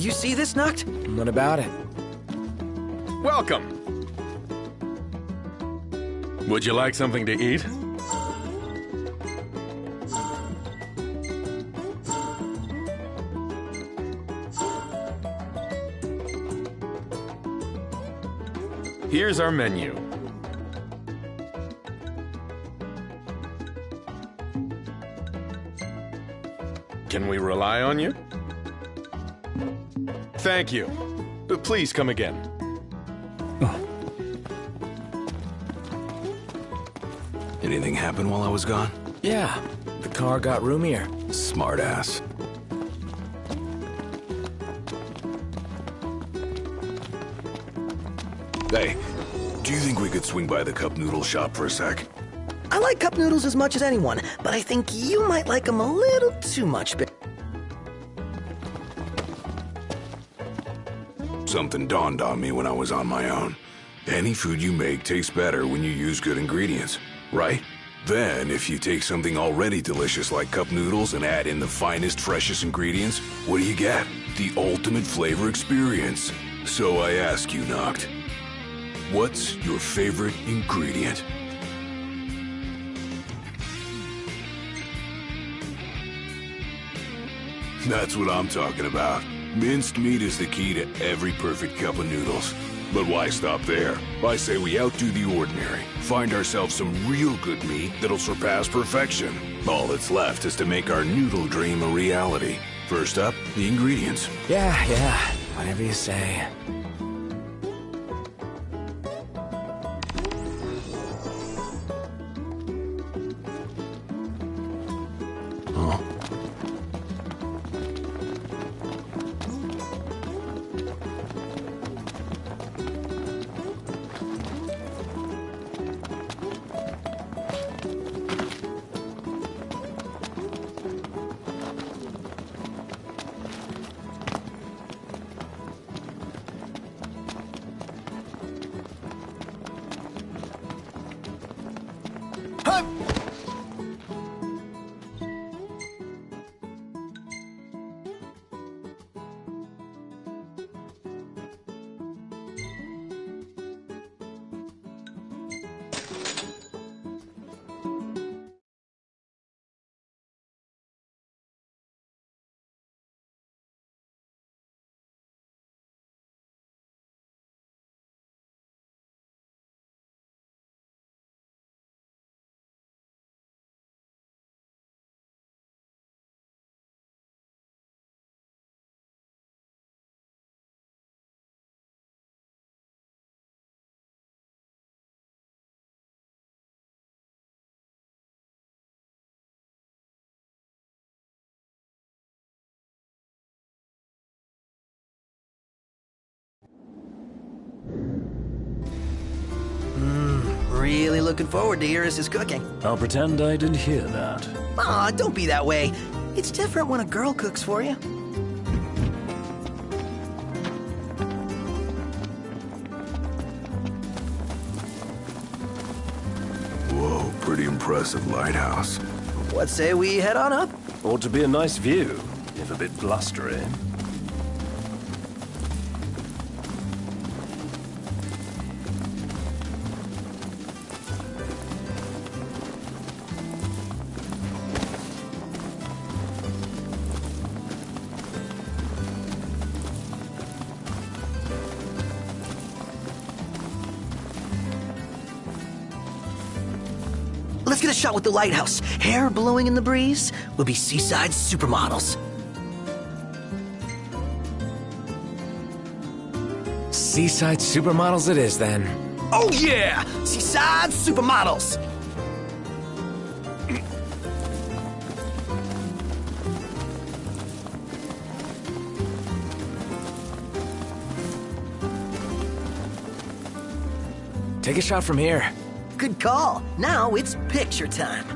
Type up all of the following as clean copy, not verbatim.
You see this, Nuct? What about it? Welcome. Would you like something to eat? Here's our menu. Can we rely on you? Thank you. But please come again. Anything happen while I was gone? Yeah, the car got roomier. Smartass. Hey, do you think we could swing by the cup noodle shop for a sec? I like cup noodles as much as anyone, but I think you might like them a little too much. Something dawned on me when I was on my own. Any food you make tastes better when you use good ingredients, right? Then, if you take something already delicious like cup noodles and add in the finest, freshest ingredients, what do you get? The ultimate flavor experience. So I ask you, Noct, what's your favorite ingredient? That's what I'm talking about. Minced meat is the key to every perfect cup of noodles. But why stop there? I say we outdo the ordinary. Find ourselves some real good meat that'll surpass perfection. All that's left is to make our noodle dream a reality. First up, the ingredients. Yeah, whatever you say. Really looking forward to Iris' cooking. I'll pretend I didn't hear that. Aw, don't be that way. It's different when a girl cooks for you. Whoa, pretty impressive lighthouse. What say we head on up? Ought to be a nice view, if a bit blustery. Let's get a shot with the lighthouse. Hair blowing in the breeze. We'll be seaside supermodels. Seaside supermodels it is, then. Oh yeah! Seaside supermodels! Take a shot from here. Good call. Now it's picture time.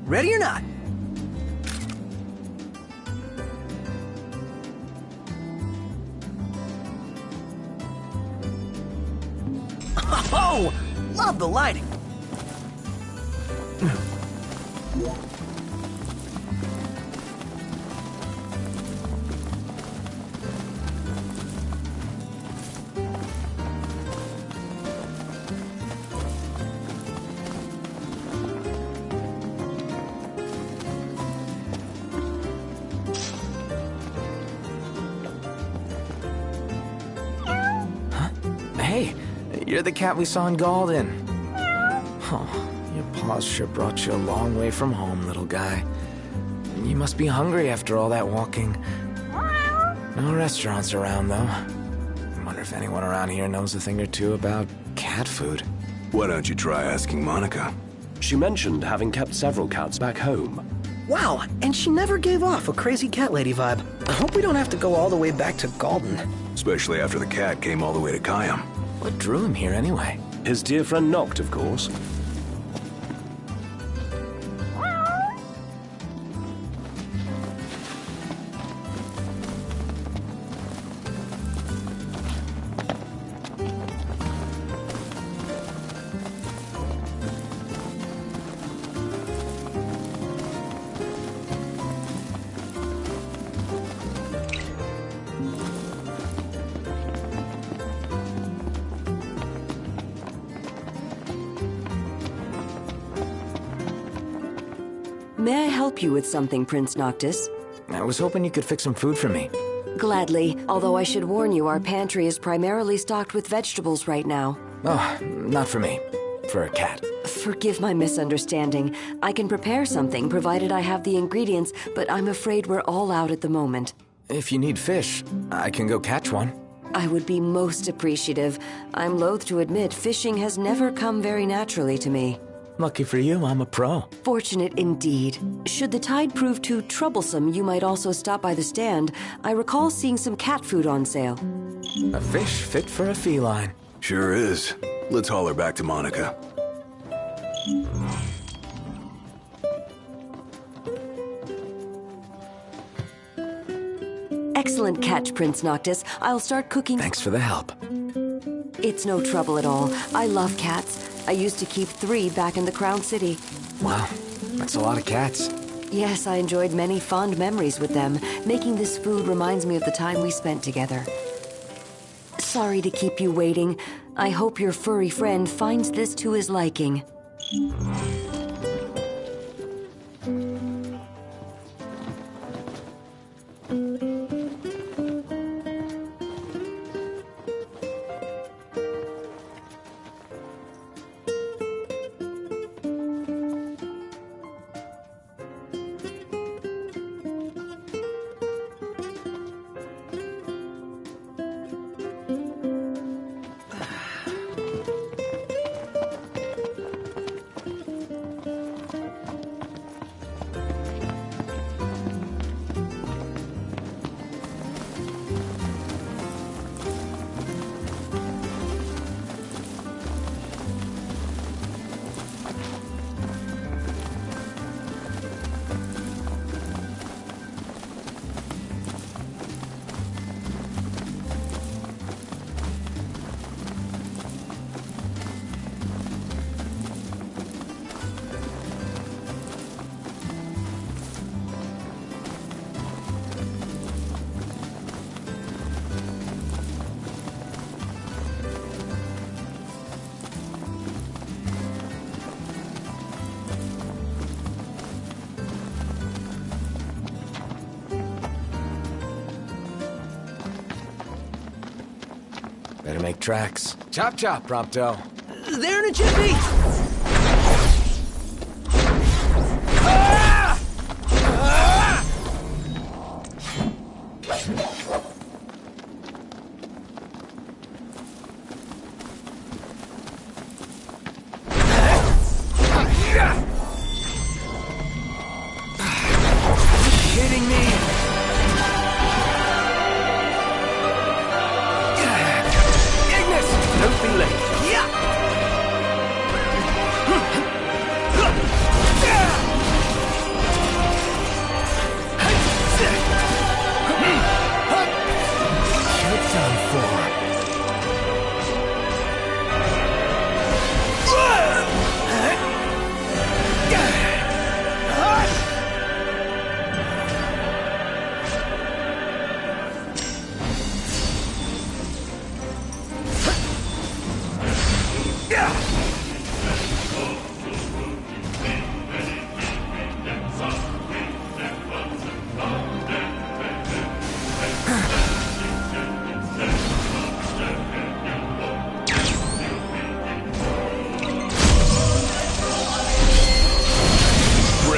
Ready or not? Oh, love the lighting. Hey, you're the cat we saw in Galden. Oh, your paws sure brought you a long way from home, little guy. You must be hungry after all that walking. No restaurants around, though. I wonder if anyone around here knows a thing or two about cat food. Why don't you try asking Monica? She mentioned having kept several cats back home. Wow, and she never gave off a crazy cat lady vibe. I hope we don't have to go all the way back to Galden. Especially after the cat came all the way to Kayam. What drew him here anyway? His dear friend Noct, of course. May I help you with something, Prince Noctis? I was hoping you could fix some food for me. Gladly, although I should warn you, our pantry is primarily stocked with vegetables right now. Oh, not for me. For a cat. Forgive my misunderstanding. I can prepare something, provided I have the ingredients, but I'm afraid we're all out at the moment. If you need fish, I can go catch one. I would be most appreciative. I'm loath to admit fishing has never come very naturally to me. Lucky for you, I'm a pro. Fortunate indeed. Should the tide prove too troublesome, you might also stop by the stand. I recall seeing some cat food on sale. A fish fit for a feline. Sure is. Let's haul her back to Monica. Excellent catch, Prince Noctis. I'll start cooking. Thanks for the help. It's no trouble at all. I love cats. I used to keep 3 back in the Crown City. Wow, that's a lot of cats. Yes, I enjoyed many fond memories with them. Making this food reminds me of the time we spent together. Sorry to keep you waiting. I hope your furry friend finds this to his liking. Better make tracks. Chop chop, Prompto. There in a jiffy! Kidding me? Don't be late. You're done for. We're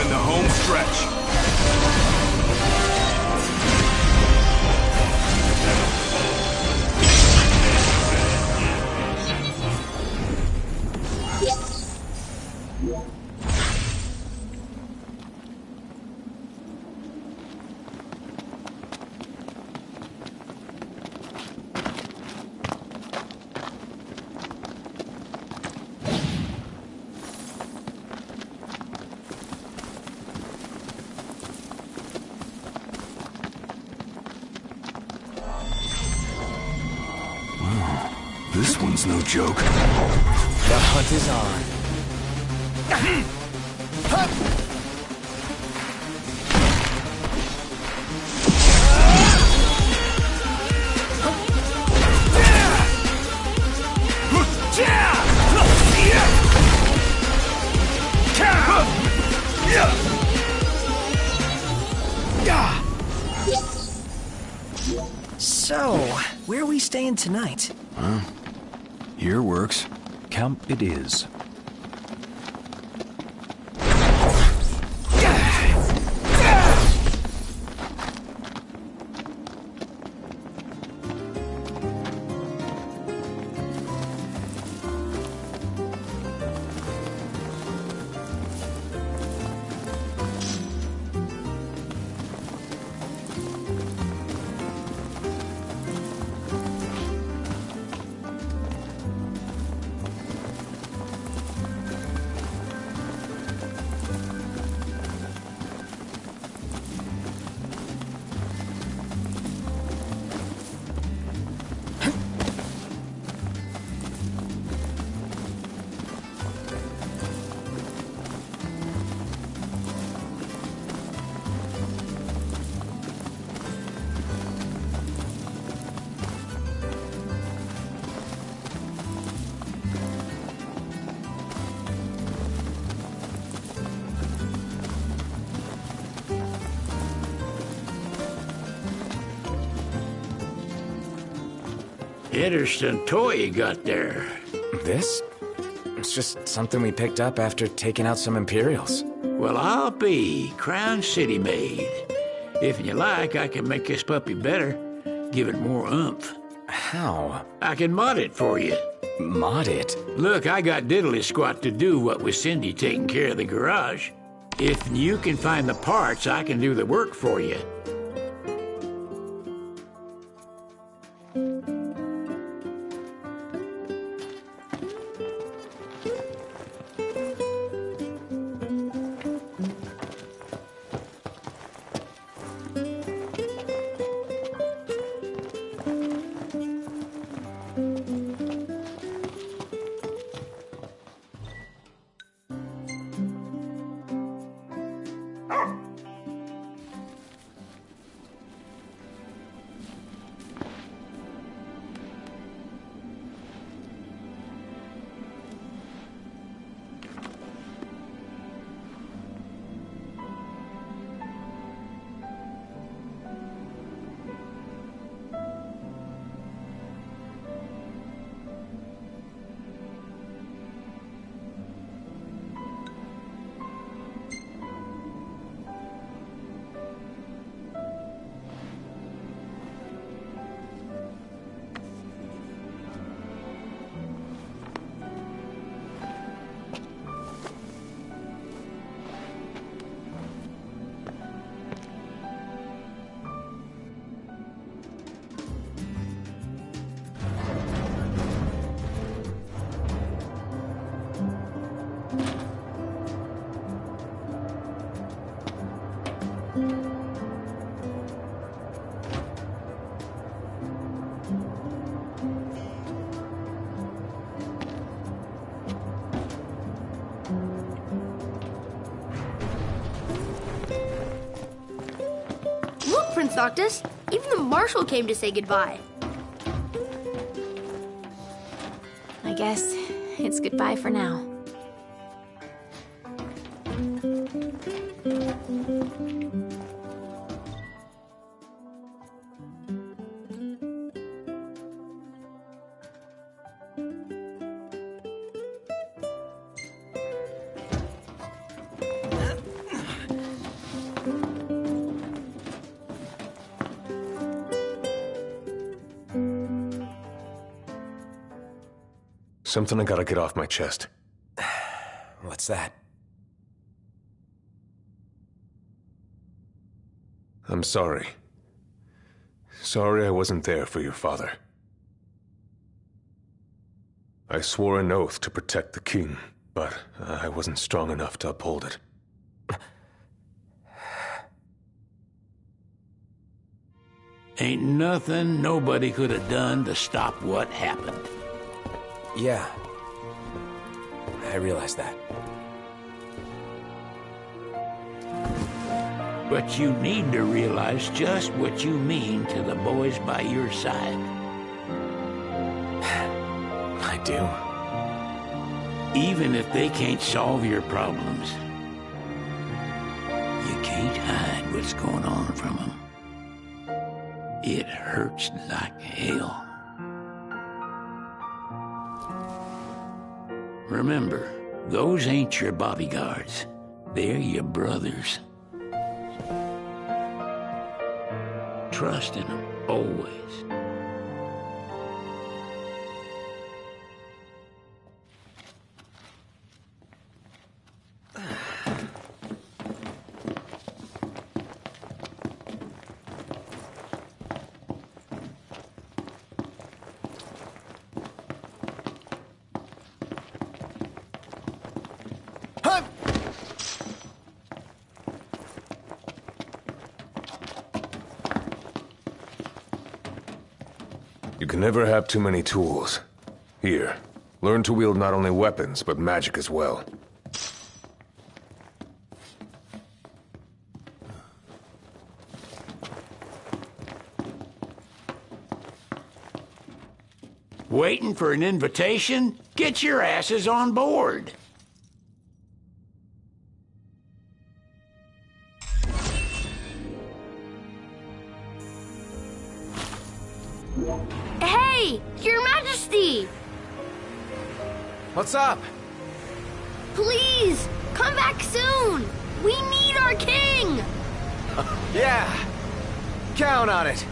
in the home stretch. This one's no joke. The hunt is on. So, where are we staying tonight? Here works. Camp it is. Interesting toy you got there. This? It's just something we picked up after taking out some Imperials. Well, I'll be Crown City made. If you like, I can make this puppy better. Give it more oomph. How? I can mod it for you. Mod it? Look, I got diddly squat to do what with Cindy taking care of the garage. If you can find the parts, I can do the work for you. Prince Noctis. Even the Marshal came to say goodbye. I guess it's goodbye for now. Something I gotta get off my chest. What's that? I'm sorry. Sorry I wasn't there for your father. I swore an oath to protect the king, but I wasn't strong enough to uphold it. Ain't nothing nobody could have done to stop what happened. Yeah. I realize that. But you need to realize just what you mean to the boys by your side. I do. Even if they can't solve your problems, you can't hide what's going on from them. It hurts like hell. Remember, those ain't your bodyguards. They're your brothers. Trust in them, always. You can never have too many tools. Here, learn to wield not only weapons, but magic as well. Waiting for an invitation? Get your asses on board. Hey, Your Majesty! What's up? Please, come back soon! We need our king! Yeah. Count on it.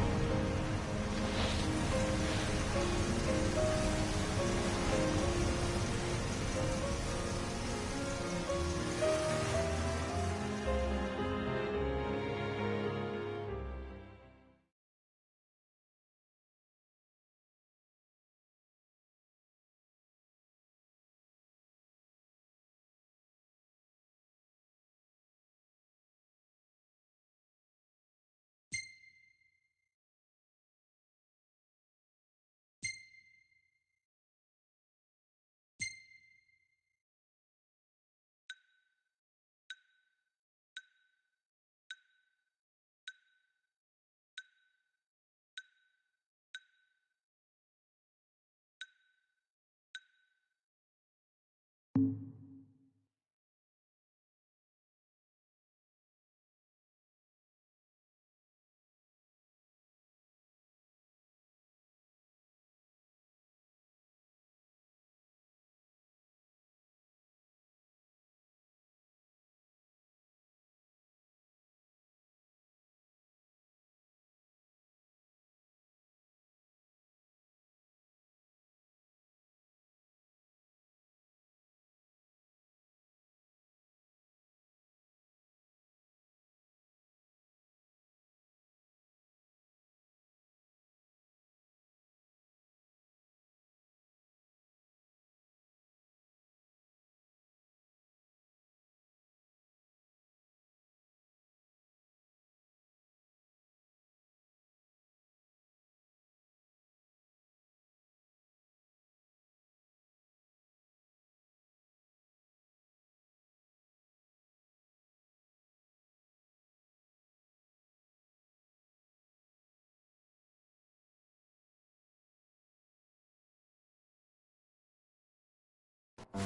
The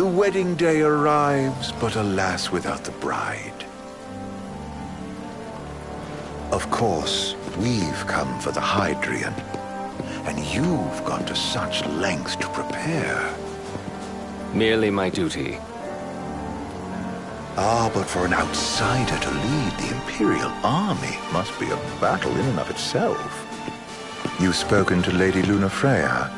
wedding day arrives, but alas, without the bride. Of course, we've come for the Hydrian, and you've gone to such lengths to prepare. Merely my duty. Ah, but for an outsider to lead the Imperial army must be a battle in and of itself. You've spoken to Lady Lunafreya.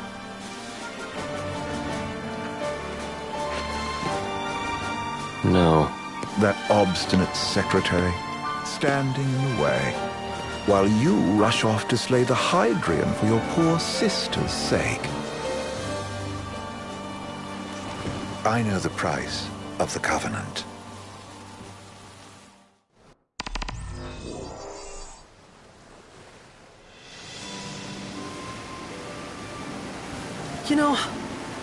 No. That obstinate secretary, standing in the way, while you rush off to slay the Hydrian for your poor sister's sake. I know the price of the Covenant. You know,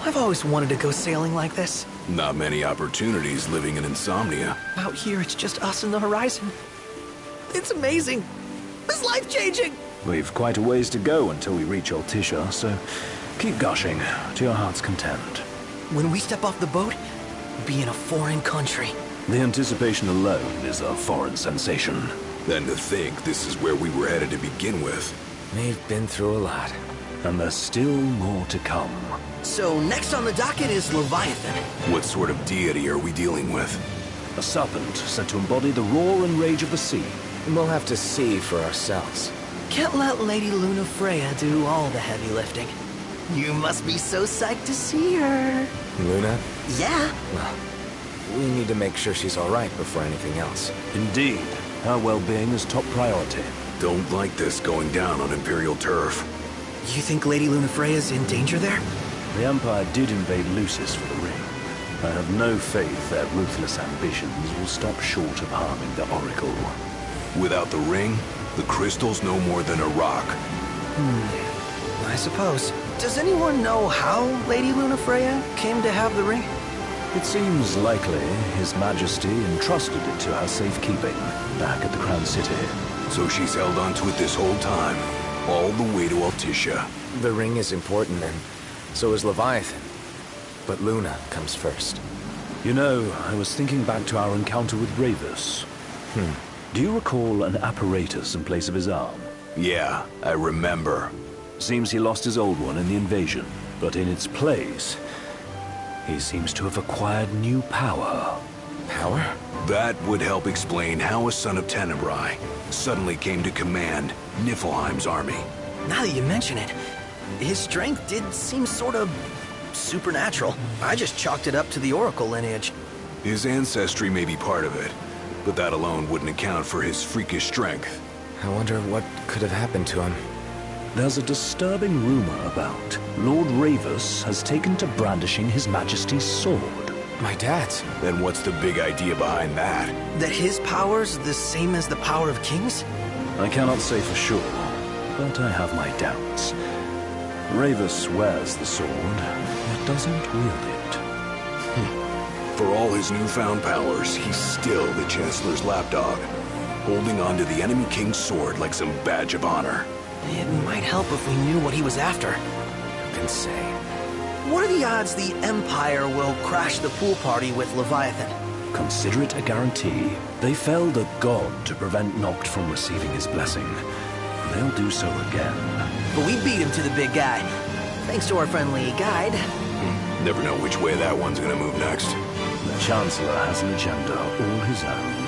I've always wanted to go sailing like this. Not many opportunities living in Insomnia. Out here, it's just us and the horizon. It's amazing. It's life-changing. We've quite a ways to go until we reach Altissia, so keep gushing to your heart's content. When we step off the boat, we'll be in a foreign country. The anticipation alone is a foreign sensation. Then to think this is where we were headed to begin with. We've been through a lot. And there's still more to come. So next on the docket is Leviathan. What sort of deity are we dealing with? A serpent said to embody the roar and rage of the sea. We'll have to see for ourselves. Can't let Lady Lunafreya do all the heavy lifting. You must be so psyched to see her. Luna? Yeah. Well, we need to make sure she's all right before anything else. Indeed. Her well-being is top priority. Don't like this going down on Imperial turf. You think Lady Lunafreya's in danger there? The Empire did invade Lucis for the ring. I have no faith their ruthless ambitions will stop short of harming the Oracle. Without the ring, the crystal's no more than a rock. I suppose. Does anyone know how Lady Lunafreya came to have the ring? It seems likely His Majesty entrusted it to her safekeeping back at the Crown City. So she's held onto it this whole time, all the way to Altissia. The ring is important, and so is Leviathan. But Luna comes first. You know, I was thinking back to our encounter with Ravus. Do you recall an apparatus in place of his arm? Yeah, I remember. Seems he lost his old one in the invasion, but in its place, he seems to have acquired new power. Power? That would help explain how a son of Tenebrae suddenly came to command Niflheim's army. Now that you mention it, his strength did seem sort of supernatural. I just chalked it up to the Oracle lineage. His ancestry may be part of it, but that alone wouldn't account for his freakish strength. I wonder what could have happened to him. There's a disturbing rumor about Lord Ravus has taken to brandishing His Majesty's sword. My dad's. Then what's the big idea behind that? That his power's the same as the power of kings? I cannot say for sure, but I have my doubts. Ravus wears the sword, but doesn't wield it. For all his newfound powers, he's still the Chancellor's lapdog, holding on to the enemy king's sword like some badge of honor. It might help if we knew what he was after. You can say. What are the odds the Empire will crash the pool party with Leviathan? Consider it a guarantee. They felled a god to prevent Noct from receiving his blessing. They'll do so again. But we beat him to the big guy, thanks to our friendly guide. Never know which way that one's gonna move next. The Chancellor has an agenda all his own.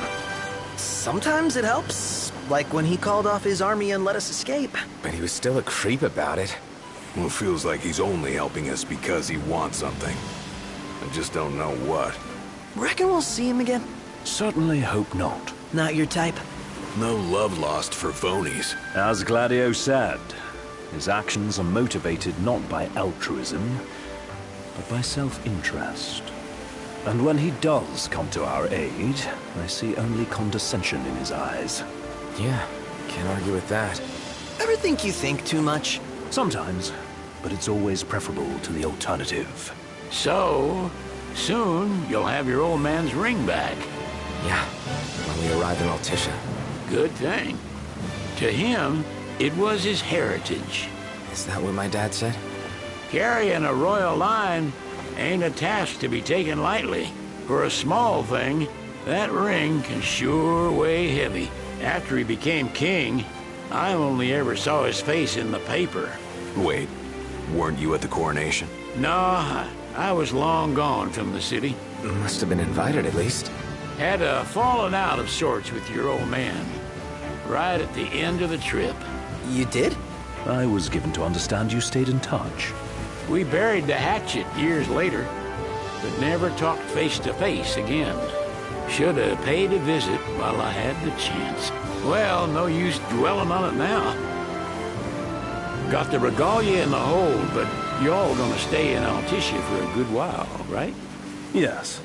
Sometimes it helps, like when he called off his army and let us escape. But he was still a creep about it. Well, it feels like he's only helping us because he wants something. I just don't know what. Reckon we'll see him again? Certainly hope not. Not your type? No love lost for phonies. As Gladio said, his actions are motivated not by altruism, but by self-interest. And when he does come to our aid, I see only condescension in his eyes. Yeah, can't argue with that. Ever think you think too much? Sometimes, but it's always preferable to the alternative. So, soon you'll have your old man's ring back. Yeah, when we arrive in Altissia. Good thing. To him, it was his heritage. Is that what my dad said? Carrying a royal line ain't a task to be taken lightly. For a small thing, that ring can sure weigh heavy. After he became king, I only ever saw his face in the paper. Wait, weren't you at the coronation? No, I was long gone from the city. Must have been invited at least. Had a falling out of sorts with your old man. Right at the end of the trip. You did? I was given to understand you stayed in touch. We buried the hatchet years later, but never talked face to face again. Should have paid a visit while I had the chance. Well, no use dwelling on it now. Got the regalia in the hold, but y'all gonna stay in Altissia for a good while, right? Yes,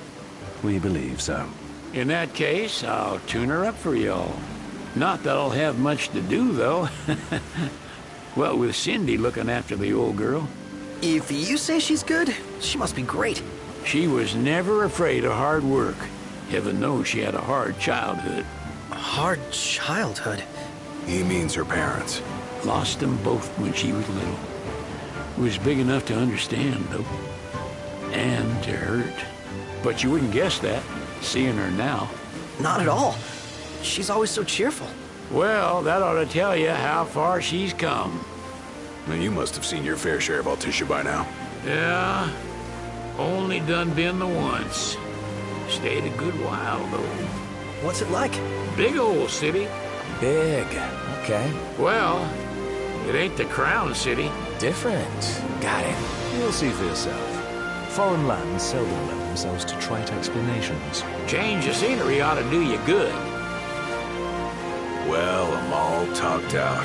we believe so. In that case, I'll tune her up for y'all. Not that I'll have much to do, though. Well, with Cindy looking after the old girl. If you say she's good, she must be great. She was never afraid of hard work. Heaven knows she had a hard childhood. Hard childhood? He means her parents. Lost them both when she was little. Was big enough to understand, though. And to hurt. But you wouldn't guess that, seeing her now. Not at all. She's always so cheerful. Well, that ought to tell you how far she's come. Now, you must have seen your fair share of Altissia by now. Yeah, only done been the once. Stayed a good while, though. What's it like? Big old city. Big. Okay. Well, it ain't the crown city. Different. Got it. You'll see for yourself. Foreign lands seldom lend themselves to trite explanations. Change of scenery ought to do you good. Well, I'm all talked out.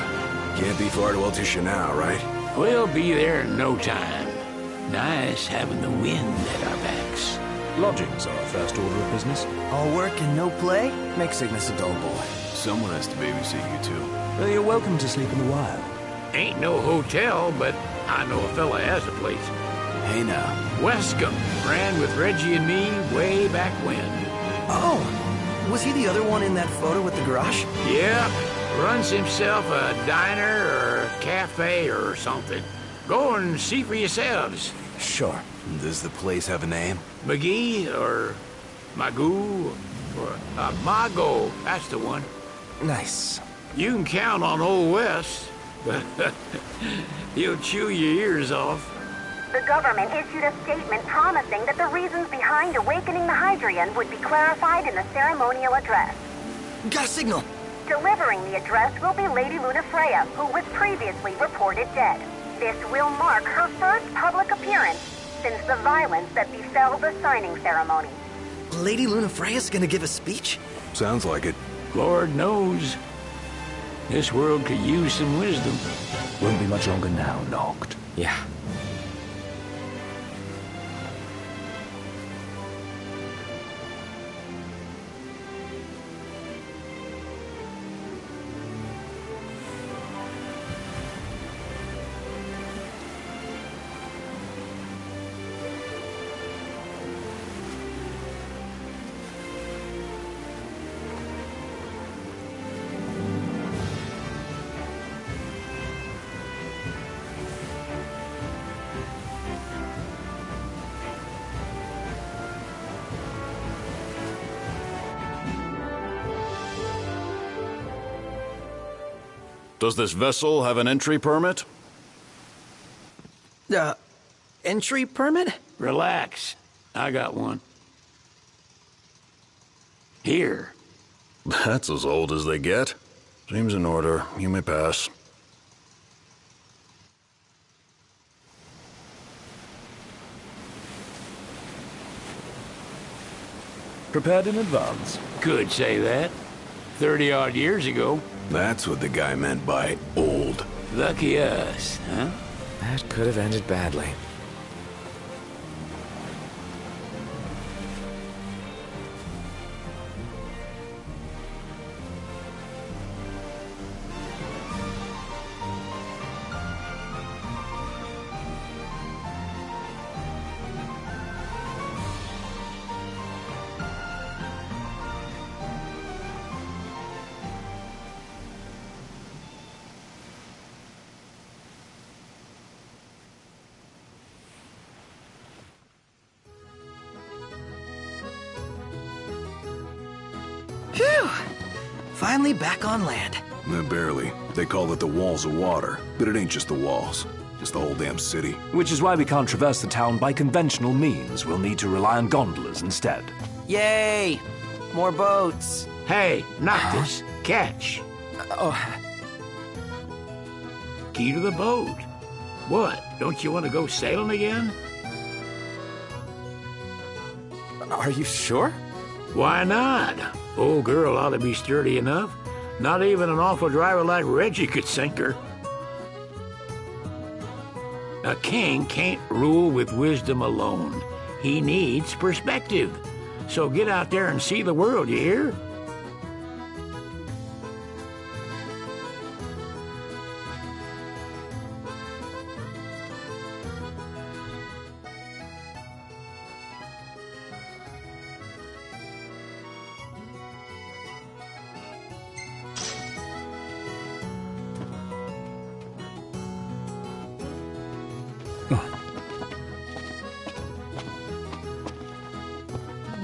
Can't be far to Altissia now, right? We'll be there in no time. Nice having the wind at our backs. Lodgings are our first order of business. All work and no play? Make Cygnus a dull boy. Someone has to babysit you, too. Well, you're welcome to sleep in the wild. Ain't no hotel, but I know a fella has a place. Hey now. Westcomb ran with Reggie and me way back when. Oh, was he the other one in that photo with the garage? Yeah, runs himself a diner or a cafe or something. Go and see for yourselves. Sure. Does the place have a name? McGee or Magoo or Mago, that's the one. Nice. You can count on Old West, but he'll chew your ears off. The government issued a statement promising that the reasons behind awakening the Hydrian would be clarified in the ceremonial address. Got a signal. Delivering the address will be Lady Lunafreya, who was previously reported dead. This will mark her first public appearance since the violence that befell the signing ceremony. Lady Lunafreya's gonna give a speech? Sounds like it. Lord knows. This world could use some wisdom. Won't be much longer now, Noct. Yeah. Does this vessel have an entry permit? Entry permit? Relax. I got one. Here. That's as old as they get. Seems in order. You may pass. Prepared in advance. Could say that. 30-odd years ago. That's what the guy meant by old. Lucky us, huh? That could have ended badly. finally back on land. Barely. They call it the Walls of Water, but it ain't just the walls. Just the whole damn city. Which is why we can't traverse the town by conventional means. We'll need to rely on gondolas instead. Yay! More boats. Hey, Noctis, catch. Oh, Key to the boat. What? Don't you want to go sailing again? are you sure? Why not? Old girl ought to be sturdy enough. Not even an awful driver like Reggie could sink her. A king can't rule with wisdom alone. He needs perspective. So get out there and see the world, you hear?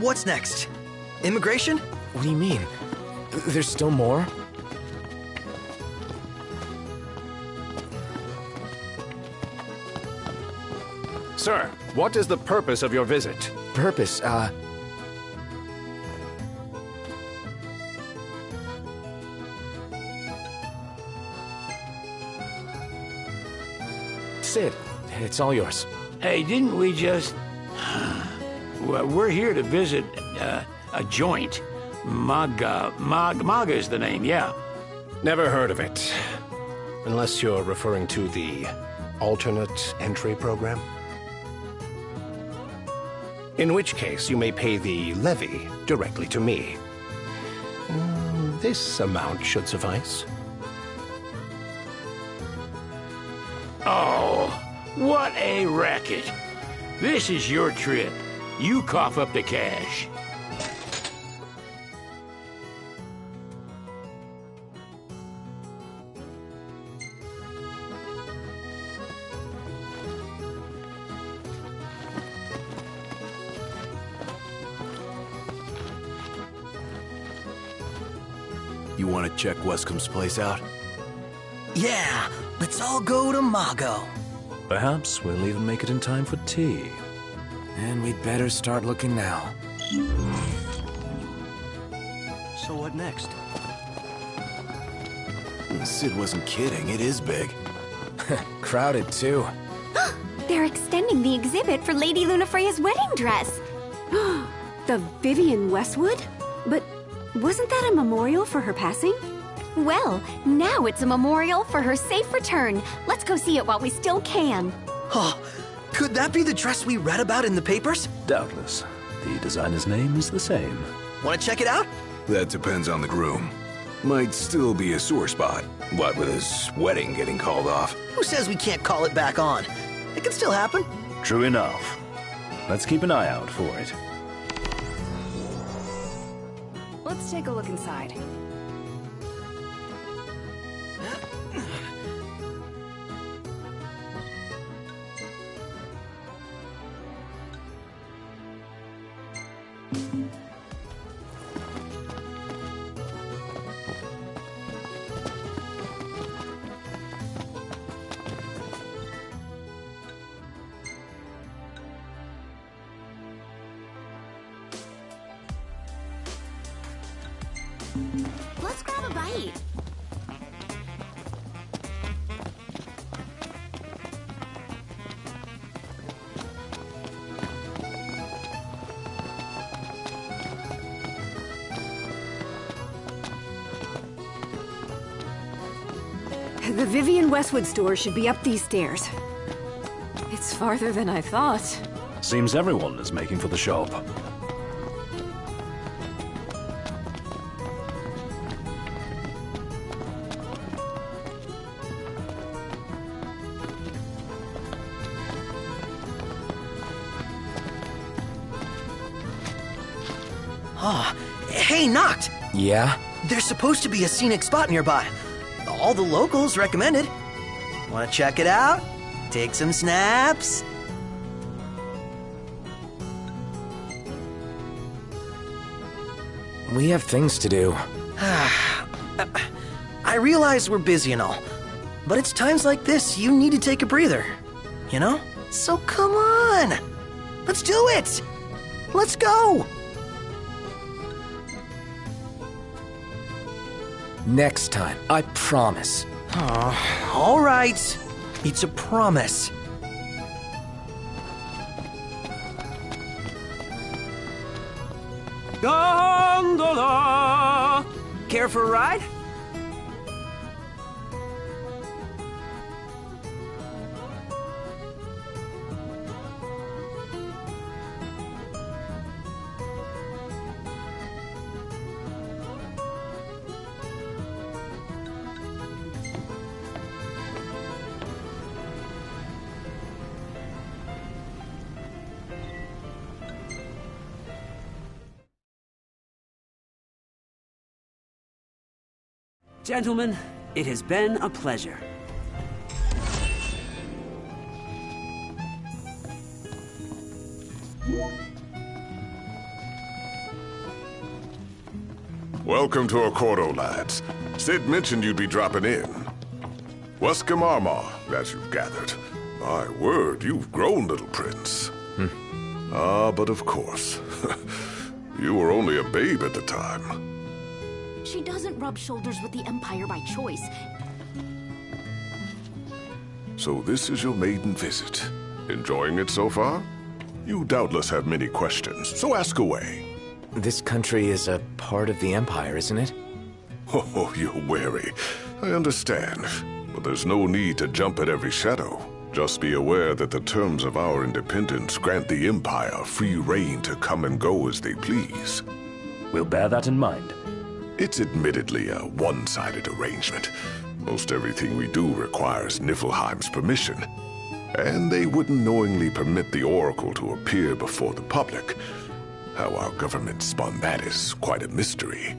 What's next? Immigration? What do you mean? There's still more? Sir, what is the purpose of your visit? Purpose, Sid, it's all yours. Hey, didn't we just... Well, we're here to visit a joint. Maga is the name, yeah. Never heard of it. Unless you're referring to the alternate entry program. In which case, you may pay the levy directly to me. This amount should suffice. Oh, what a racket. This is your trip. You cough up the cash. You want to check Westcomb's place out? Yeah, let's all go to Mago. Perhaps we'll even make it in time for tea. And we'd better start looking now. So what next? Sid wasn't kidding, it is big. Crowded, too. They're extending the exhibit for Lady Lunafreya's wedding dress. The Vivian Westwood? But wasn't that a memorial for her passing? Well, now it's a memorial for her safe return. Let's go see it while we still can. Oh, could that be the dress we read about in the papers? Doubtless. The designer's name is the same. Want to check it out? That depends on the groom. Might still be a sore spot. What with his wedding getting called off? Who says we can't call it back on? It can still happen. True enough. Let's keep an eye out for it. Let's take a look inside. Let's grab a bite. The Vivian Westwood store should be up these stairs. It's farther than I thought. Seems everyone is making for the shop. Oh, hey, Noct! Yeah? There's supposed to be a scenic spot nearby. All the locals recommend it. Want to check it out? Take some snaps? We have things to do. I realize we're busy and all, but it's times like this you need to take a breather, you know? So come on! Let's do it! Let's go! Next time, I promise. Oh, all right. It's a promise. Gondola! Care for a ride? Gentlemen, it has been a pleasure. Welcome to Accordo, lads. Sid mentioned you'd be dropping in. Welcome Armor, as you've gathered. My word, you've grown, little prince. But of course. You were only a babe at the time. She doesn't rub shoulders with the Empire by choice. So this is your maiden visit. Enjoying it so far? You doubtless have many questions, so ask away. This country is a part of the Empire, isn't it? Oh, you're wary. I understand. But there's no need to jump at every shadow. Just be aware that the terms of our independence grant the Empire free reign to come and go as they please. We'll bear that in mind. It's admittedly a one-sided arrangement. Most everything we do requires Niflheim's permission. And they wouldn't knowingly permit the Oracle to appear before the public. How our government spun that is quite a mystery.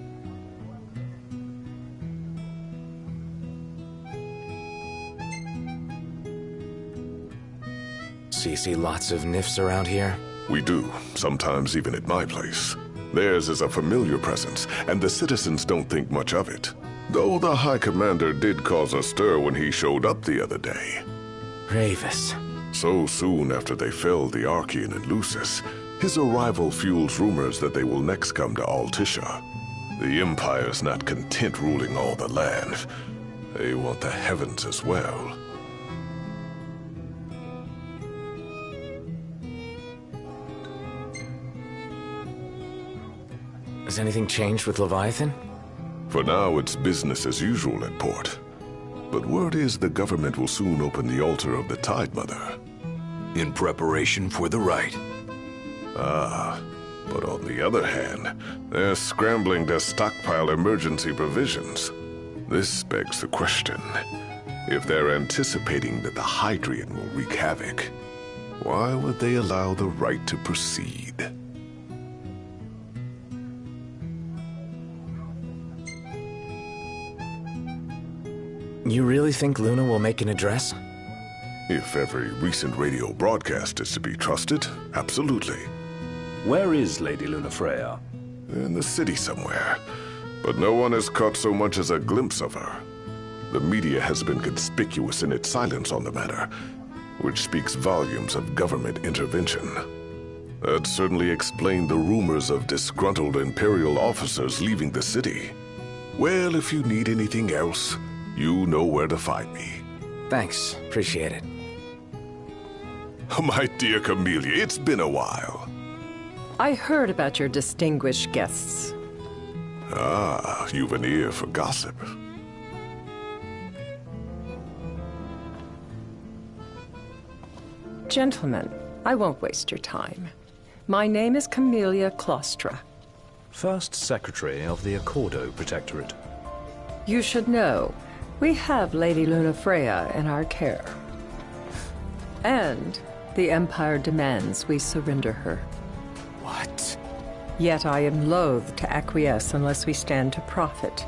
So you see lots of Nifs around here? We do, sometimes even at my place. Theirs is a familiar presence, and the citizens don't think much of it. Though the High Commander did cause a stir when he showed up the other day. Ravus. So soon after they felled the Archean and Lucis, his arrival fuels rumors that they will next come to Altissia. The Empire's not content ruling all the land. They want the heavens as well. Has anything changed with Leviathan? For now, it's business as usual at port. But word is the government will soon open the altar of the Tide Mother. In preparation for the rite. But on the other hand, they're scrambling to stockpile emergency provisions. This begs the question. If they're anticipating that the Hydrian will wreak havoc, why would they allow the rite to proceed? You really think Luna will make an address? If every recent radio broadcast is to be trusted, absolutely. Where is Lady Lunafreya? In the city somewhere. But no one has caught so much as a glimpse of her. The media has been conspicuous in its silence on the matter, which speaks volumes of government intervention. That certainly explained the rumors of disgruntled Imperial officers leaving the city. Well, if you need anything else, you know where to find me. Thanks. Appreciate it. My dear Camellia, it's been a while. I heard about your distinguished guests. You've an ear for gossip. Gentlemen, I won't waste your time. My name is Camellia Claustra. First Secretary of the Accordo Protectorate. You should know, we have Lady Lunafreya in our care. And the Empire demands we surrender her. What? Yet I am loath to acquiesce unless we stand to profit.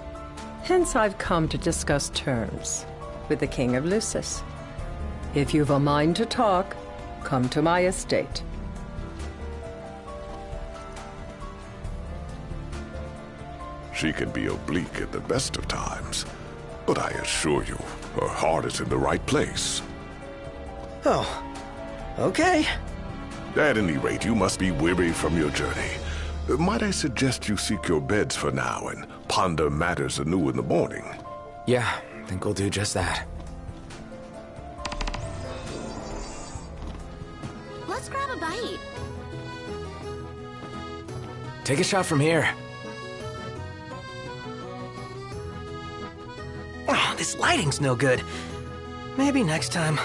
Hence I've come to discuss terms with the King of Lucis. If you've a mind to talk, come to my estate. She can be oblique at the best of times, but I assure you, her heart is in the right place. Oh, okay. At any rate, you must be weary from your journey. Might I suggest you seek your beds for now and ponder matters anew in the morning? Yeah, I think we'll do just that. Let's grab a bite. Take a shot from here. Oh, this lighting's no good. Maybe next time.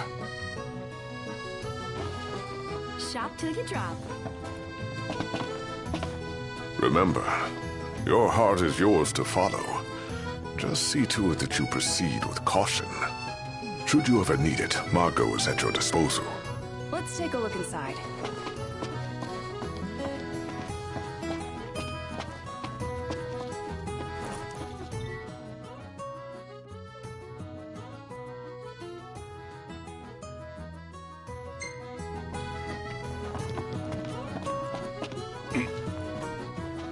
Shop till you drop. Remember, your heart is yours to follow. Just see to it that you proceed with caution. Should you ever need it, Margot is at your disposal. Let's take a look inside.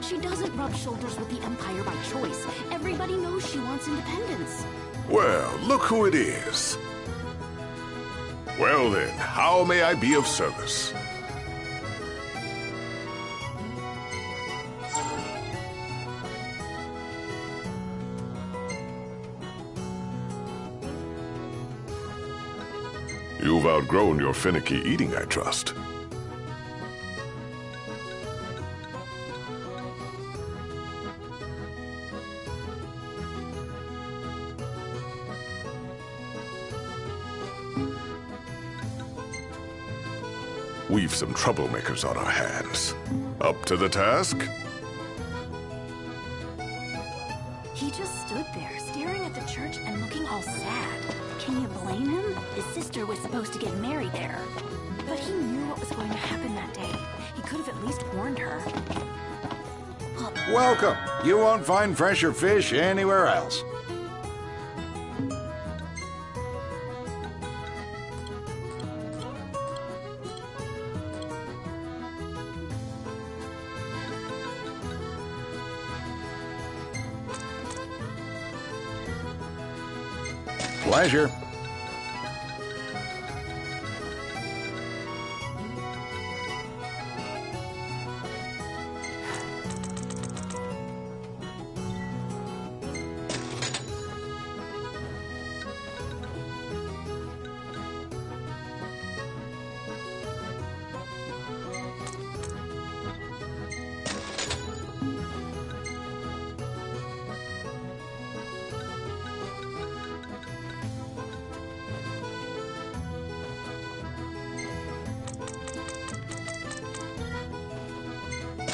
She doesn't rub shoulders with the Empire by choice. Everybody knows she wants independence. Well, look who it is. Well then, how may I be of service? You've outgrown your finicky eating, I trust. We've some troublemakers on our hands. Up to the task? He just stood there, staring at the church and looking all sad. Can you blame him? His sister was supposed to get married there. But he knew what was going to happen that day. He could have at least warned her. Welcome. You won't find fresher fish anywhere else. Pleasure.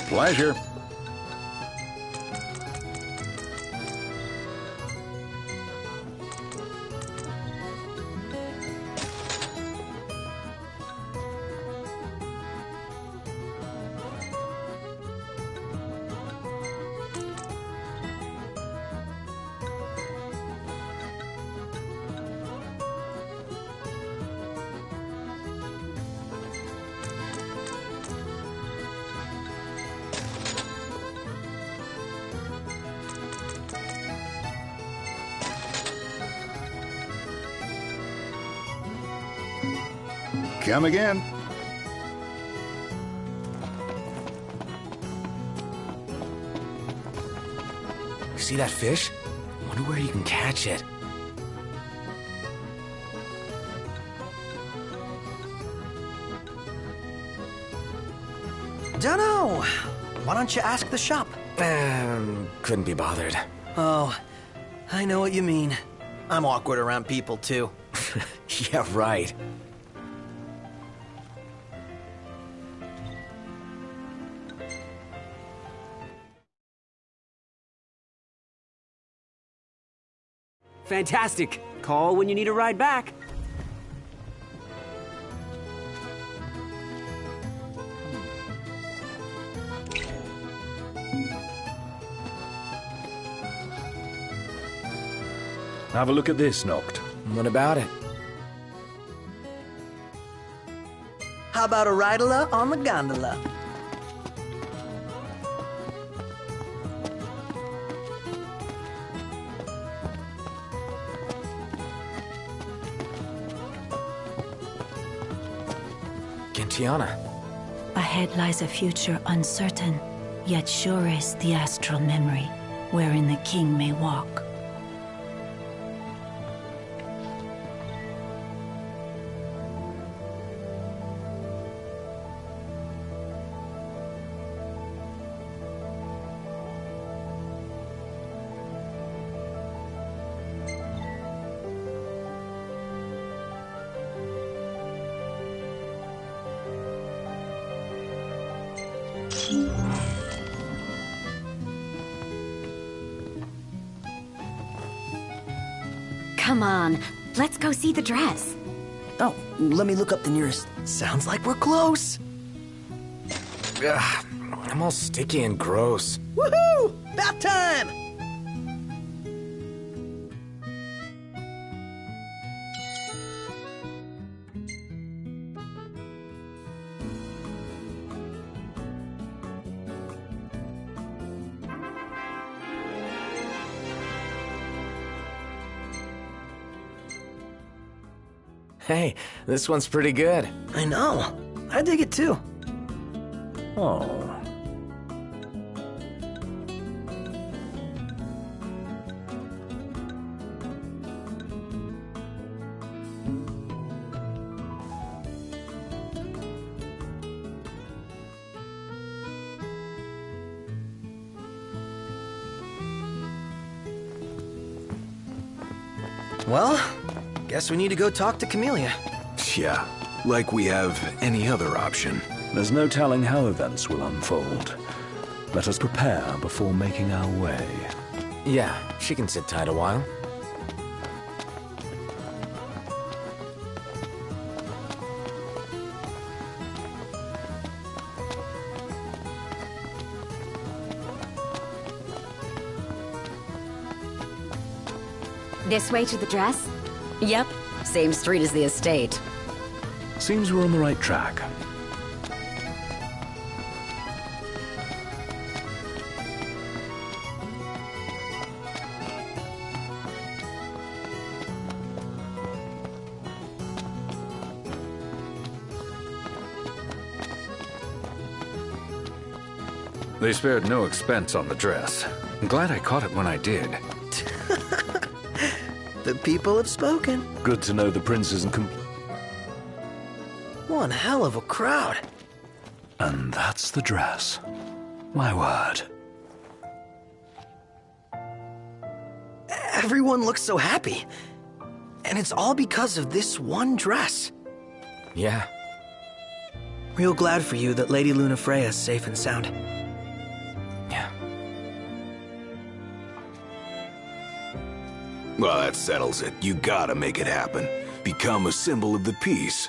Pleasure. Come again. See that fish? Wonder where you can catch it. Dunno. Why don't you ask the shop? Couldn't be bothered. Oh, I know what you mean. I'm awkward around people, too. Yeah, right. Fantastic. Call when you need a ride back. Have a look at this, Noct. What about it? How about a ridola on the gondola? Tiana. Ahead lies a future uncertain, yet sure is the astral memory, wherein the king may walk. Come on, let's go see the dress. Oh, let me look up the nearest. Sounds like we're close. Ugh, I'm all sticky and gross. Woohoo! Bath time! Hey, this one's pretty good. I know. I dig it too. Oh. Well, guess we need to go talk to Camellia. Yeah, like we have any other option. There's no telling how events will unfold. Let us prepare before making our way. Yeah, she can sit tight a while. This way to the dress? Yep, same street as the estate. Seems we're on the right track. They spared no expense on the dress. I'm glad I caught it when I did. The people have spoken. Good to know the prince isn't One hell of a crowd. And that's the dress. My word. Everyone looks so happy. And it's all because of this one dress. Yeah. Real glad for you that Lady Lunafreya is safe and sound. Yeah. Well, that settles it. You gotta make it happen. Become a symbol of the peace.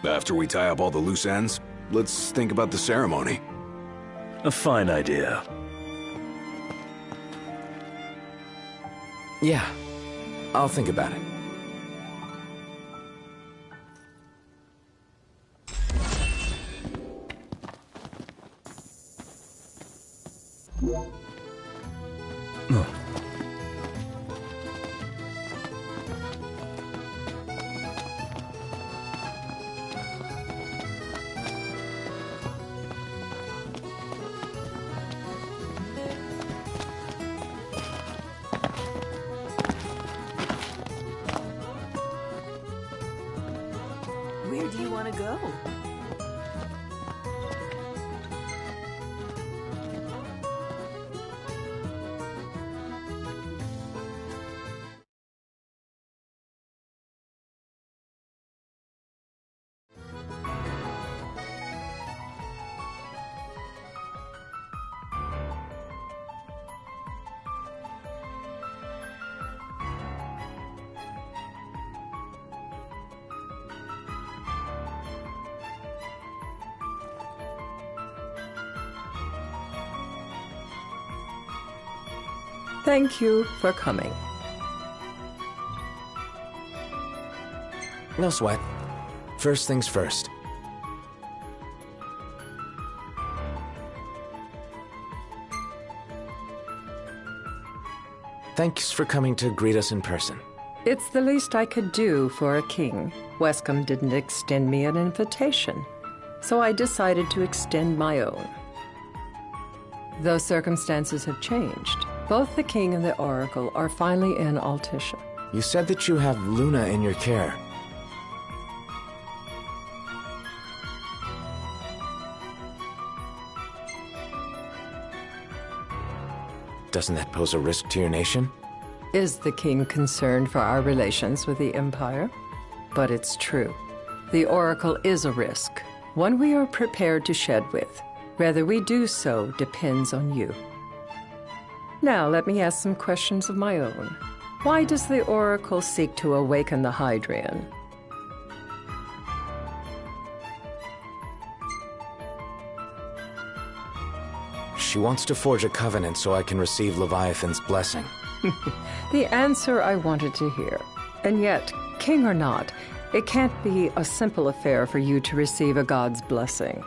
After we tie up all the loose ends, let's think about the ceremony. A fine idea. Yeah, I'll think about it. Where do you want to go? Thank you for coming. No sweat. First things first. Thanks for coming to greet us in person. It's the least I could do for a king. Wescombe didn't extend me an invitation, so I decided to extend my own. Though circumstances have changed, both the king and the oracle are finally in Altissia. You said that you have Luna in your care. Doesn't that pose a risk to your nation? Is the king concerned for our relations with the Empire? But it's true. The oracle is a risk, one we are prepared to shed with. Whether we do so depends on you. Now let me ask some questions of my own. Why does the oracle seek to awaken the Hydrian? She wants to forge a covenant so I can receive Leviathan's blessing. The answer I wanted to hear. And yet, king or not, it can't be a simple affair for you to receive a god's blessing.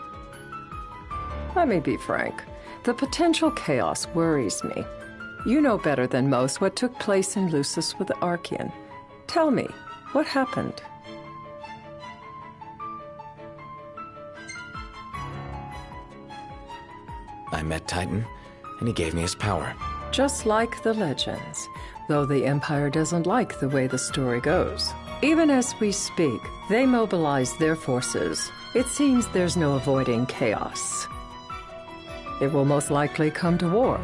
Let me be frank. The potential chaos worries me. You know better than most what took place in Lucis with the Archean. Tell me, what happened? I met Titan, and he gave me his power. Just like the legends, though the Empire doesn't like the way the story goes. Even as we speak, they mobilize their forces. It seems there's no avoiding chaos. It will most likely come to war.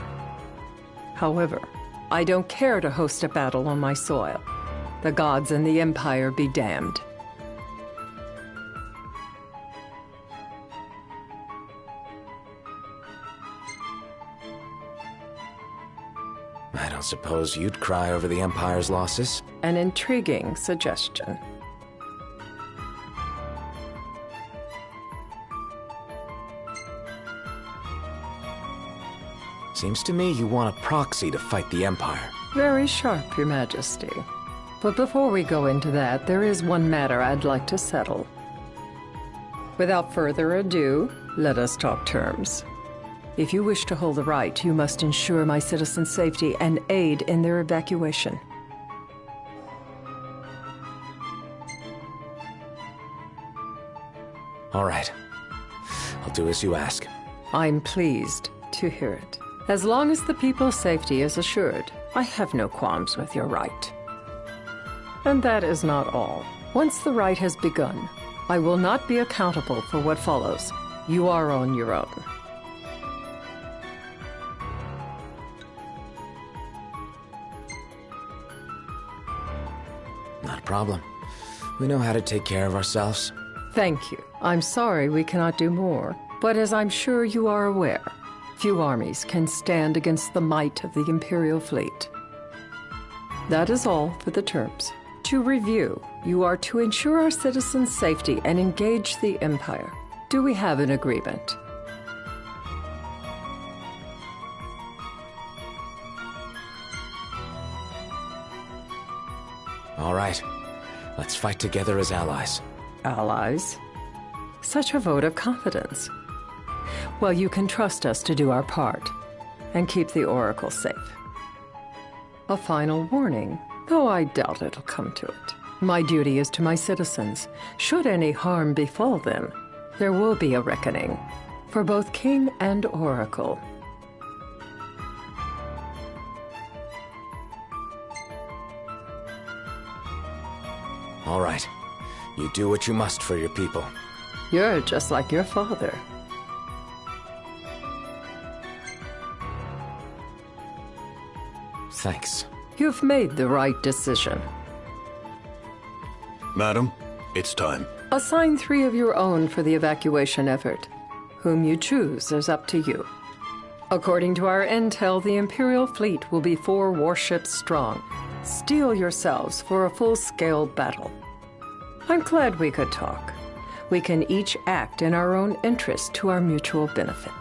However, I don't care to host a battle on my soil. The gods and the Empire be damned. I don't suppose you'd cry over the Empire's losses? An intriguing suggestion. Seems to me you want a proxy to fight the Empire. Very sharp, Your Majesty. But before we go into that, there is one matter I'd like to settle. Without further ado, let us talk terms. If you wish to hold the right, you must ensure my citizens' safety and aid in their evacuation. All right. I'll do as you ask. I'm pleased to hear it. As long as the people's safety is assured, I have no qualms with your right. And that is not all. Once the rite has begun, I will not be accountable for what follows. You are on your own. Not a problem. We know how to take care of ourselves. Thank you. I'm sorry we cannot do more, but as I'm sure you are aware, few armies can stand against the might of the Imperial fleet. That is all for the terms. To review, you are to ensure our citizens' safety and engage the Empire. Do we have an agreement? All right. Let's fight together as allies. Allies? Such a vote of confidence. Well, you can trust us to do our part and keep the Oracle safe. A final warning, though I doubt it'll come to it. My duty is to my citizens. Should any harm befall them, there will be a reckoning for both King and Oracle. All right. You do what you must for your people. You're just like your father. Thanks. You've made the right decision. Madam, it's time. Assign 3 of your own for the evacuation effort. Whom you choose is up to you. According to our intel, the Imperial fleet will be 4 warships strong. Steel yourselves for a full-scale battle. I'm glad we could talk. We can each act in our own interest to our mutual benefit.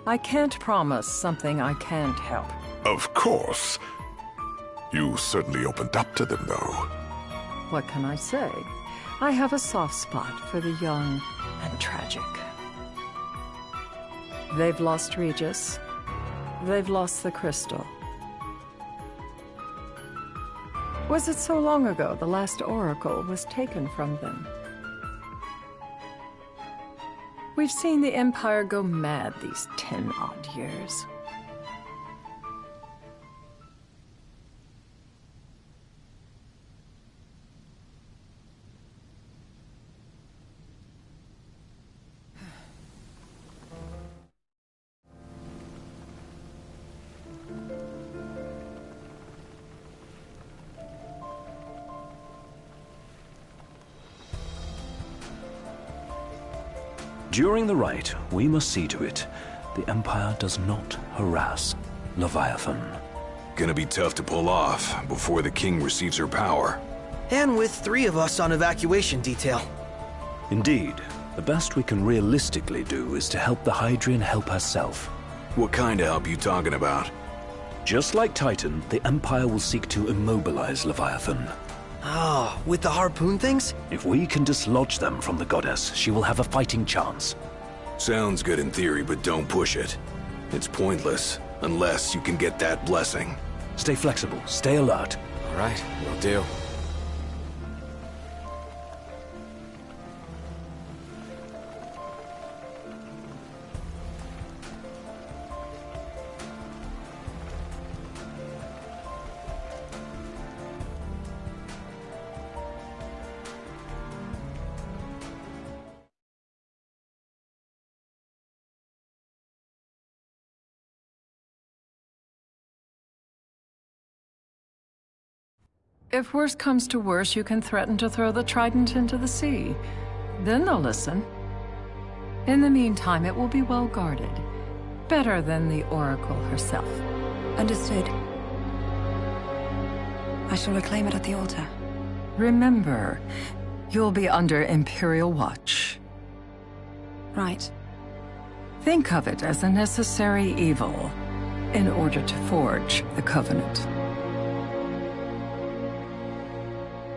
I can't promise something I can't help. Of course. You certainly opened up to them, though. What can I say? I have a soft spot for the young and tragic. They've lost Regis. They've lost the crystal. Was it so long ago the last oracle was taken from them? We've seen the Empire go mad these 10-odd years. During the rite, we must see to it the Empire does not harass Leviathan. Gonna be tough to pull off before the king receives her power. And with 3 of us on evacuation detail. Indeed, the best we can realistically do is to help the Hydrian help herself. What kind of help you talking about? Just like Titan, the Empire will seek to immobilize Leviathan. Oh, with the harpoon things? If we can dislodge them from the goddess, she will have a fighting chance. Sounds good in theory, but don't push it. It's pointless, unless you can get that blessing. Stay flexible, stay alert. All right, will do. If worse comes to worse, you can threaten to throw the trident into the sea. Then they'll listen. In the meantime, it will be well guarded. Better than the Oracle herself. Understood. I shall reclaim it at the altar. Remember, you'll be under Imperial watch. Right. Think of it as a necessary evil in order to forge the Covenant.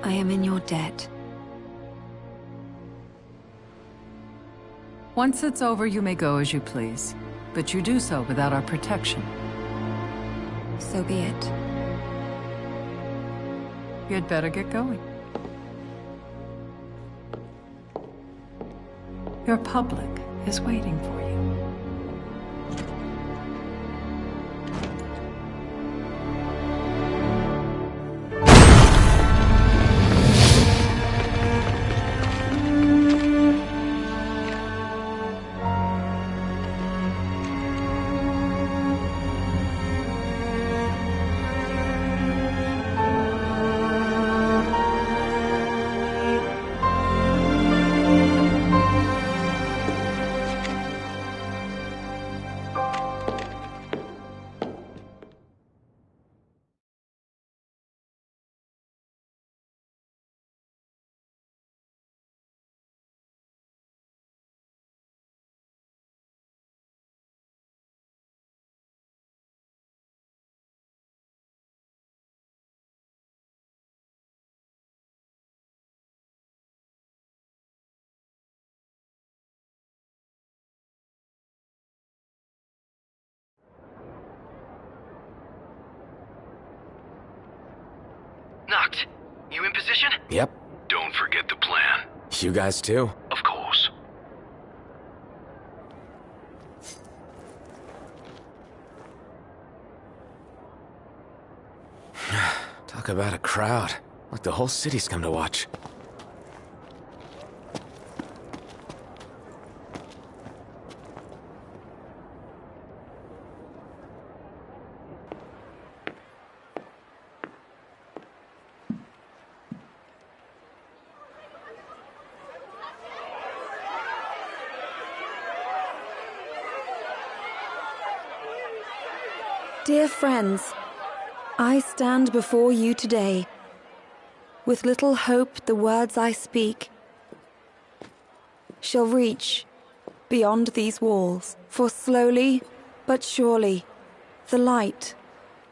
I am in your debt. Once it's over, you may go as you please. But you do so without our protection. So be it. You'd better get going. Your public is waiting for you. Noct, you in position? Yep. Don't forget the plan. You guys too? Of course. Talk about a crowd. Like the whole city's come to watch. Dear friends, I stand before you today. With little hope the words I speak shall reach beyond these walls. For slowly But surely, the light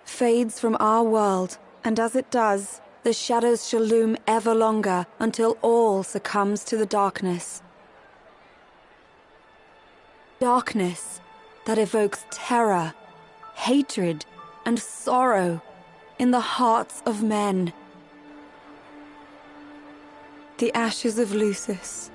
fades from our world, and as it does, the shadows shall loom ever longer until all succumbs to the darkness. Darkness that evokes terror, hatred, and sorrow in the hearts of men. The ashes of Lucis.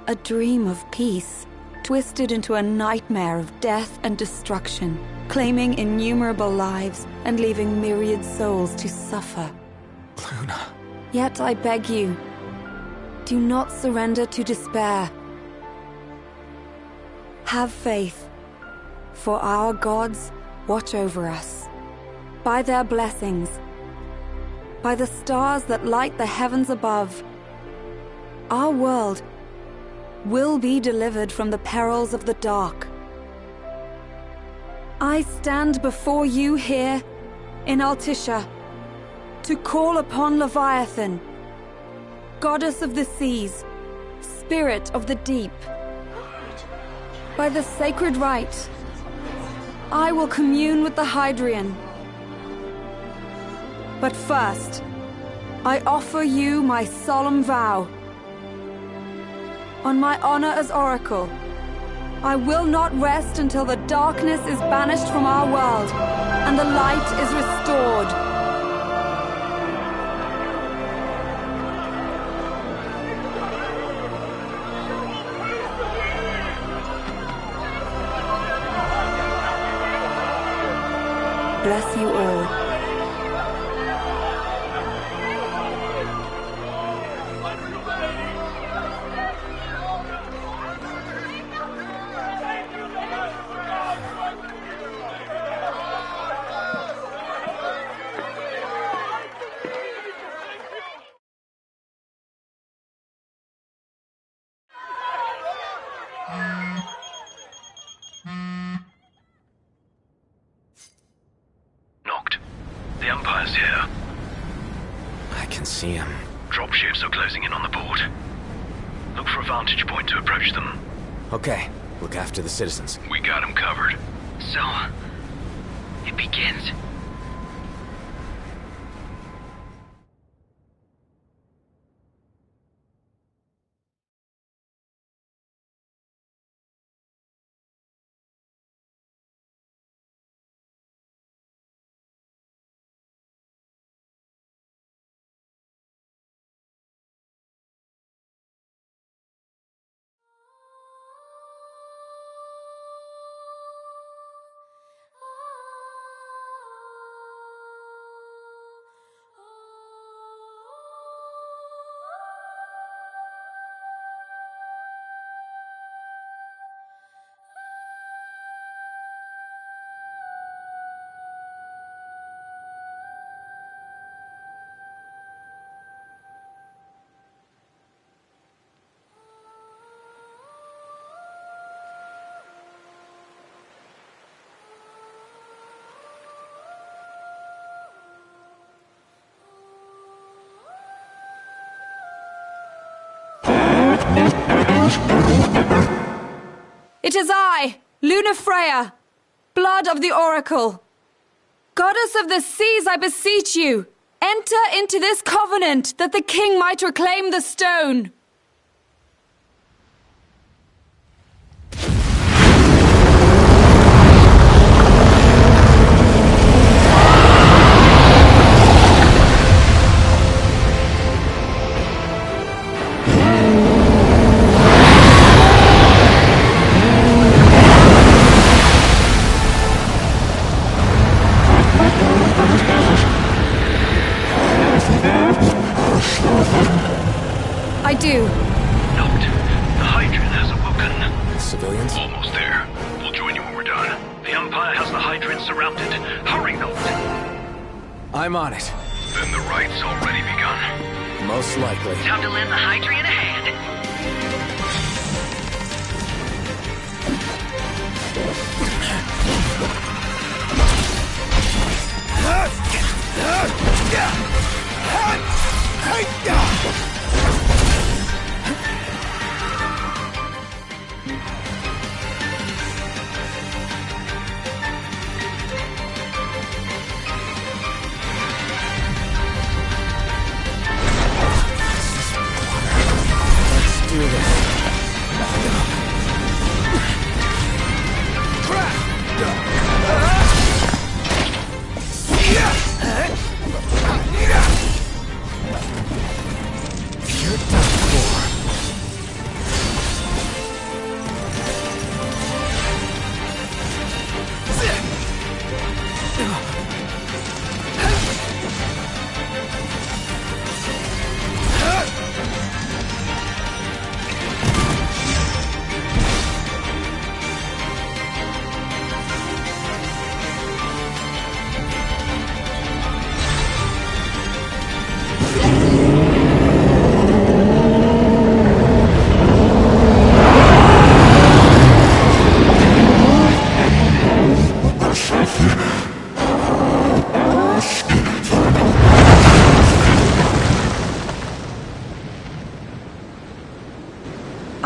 A dream of peace, twisted into a nightmare of death and destruction, claiming innumerable lives and leaving myriad souls to suffer. Luna. Yet I beg you, do not surrender to despair. Have faith, for our gods watch over us. By their blessings, by the stars that light the heavens above, our world will be delivered from the perils of the dark. I stand before you here in Altissia to call upon Leviathan, goddess of the seas, spirit of the deep. By the sacred rite, I will commune with the Hydrian. But first, I offer you my solemn vow. On my honor as Oracle, I will not rest until the darkness is banished from our world and the light is restored. Bless you all. The Empire's here. I can see him. Dropships are closing in on the port. Look for a vantage point to approach them. Okay, look after the citizens. We got them covered. So, it begins. It is I, Lunafreya, blood of the Oracle. Goddess of the seas, I beseech you, enter into this covenant that the king might reclaim the stone. I do. Noct. The Hydrian has awoken. Civilians? Almost there. We'll join you when we're done. The Empire has the Hydrian surrounded. Hurry, Noct. I'm on it. Then the rite's already begun. Most likely. Time to lend the Hydrian a hand.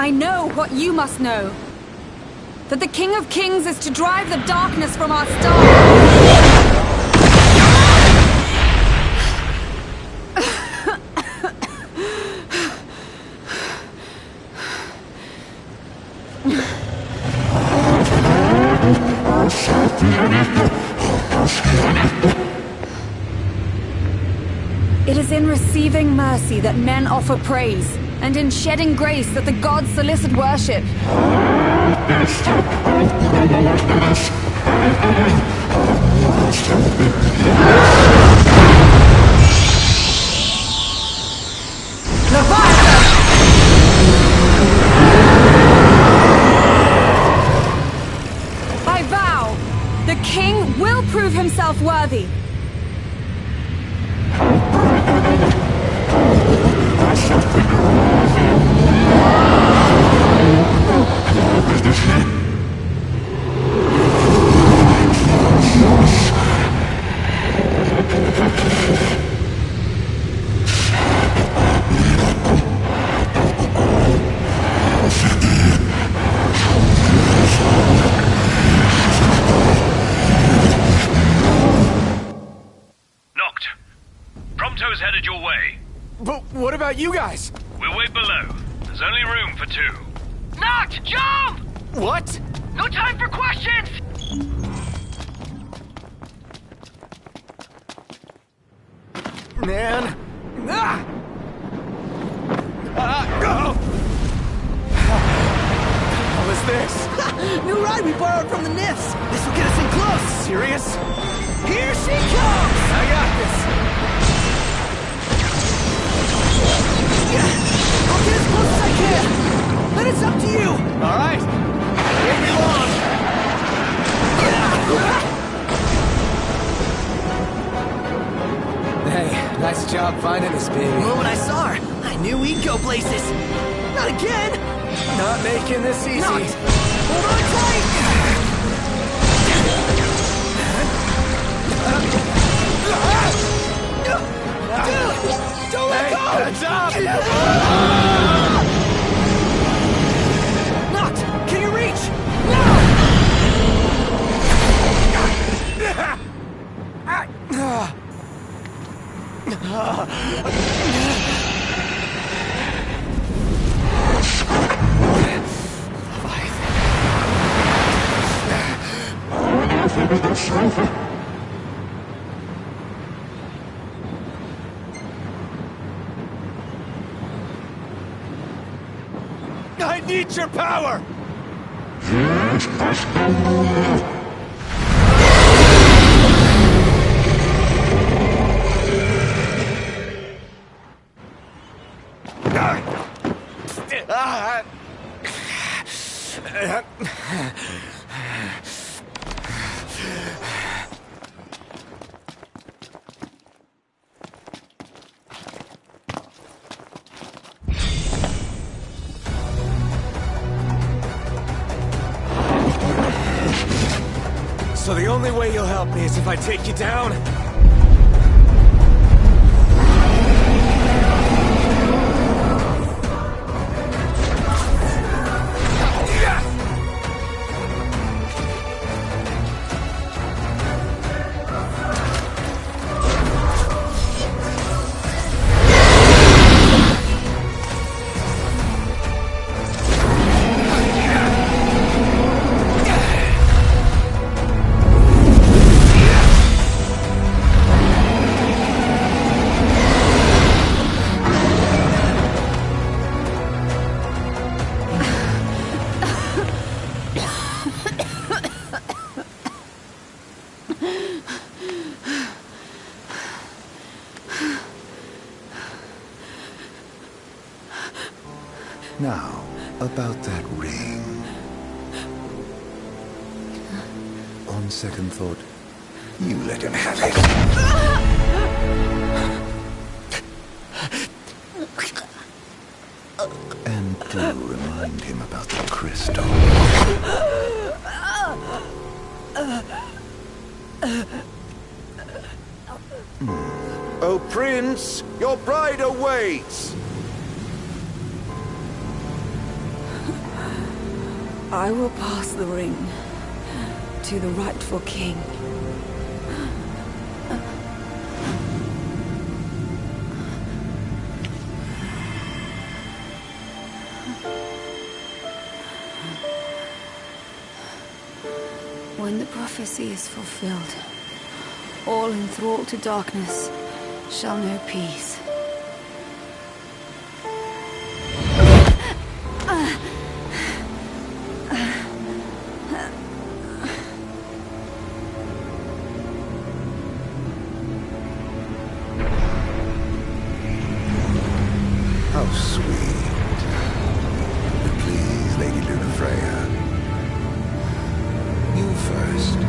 I know what you must know. That the King of Kings is to drive the darkness from our stars. It is in receiving mercy that men offer praise, and in shedding grace that the gods solicit worship. I vow, the king will prove himself worthy. Noct. Prompto's headed your way. But what about you guys? We'll wait below. There's only room for two. Noct, jump! What? No time for questions! Man. Ah! Go! What was this? New ride we borrowed from the Nifs. This will get us in close. Serious? Here she comes! I got this. I'll get as close as I can. Then it's up to you. All right. Won't be long. Hey, nice job finding this baby. The moment I saw her, I knew we'd go places. Not again! Not making this easy. Not. Hold on tight! Dude! Don't let go! Heads up! Noct! Can you reach? I need your power! So the only way you'll help me is if I take you down? Now, about that ring. On second thought, you let him have it. And do remind him about the crystal. Oh, Prince, your bride awaits! I will pass the ring to the rightful king. When the prophecy is fulfilled, all enthralled to darkness shall know peace. How sweet. But please, Lady Lunafreya. You first.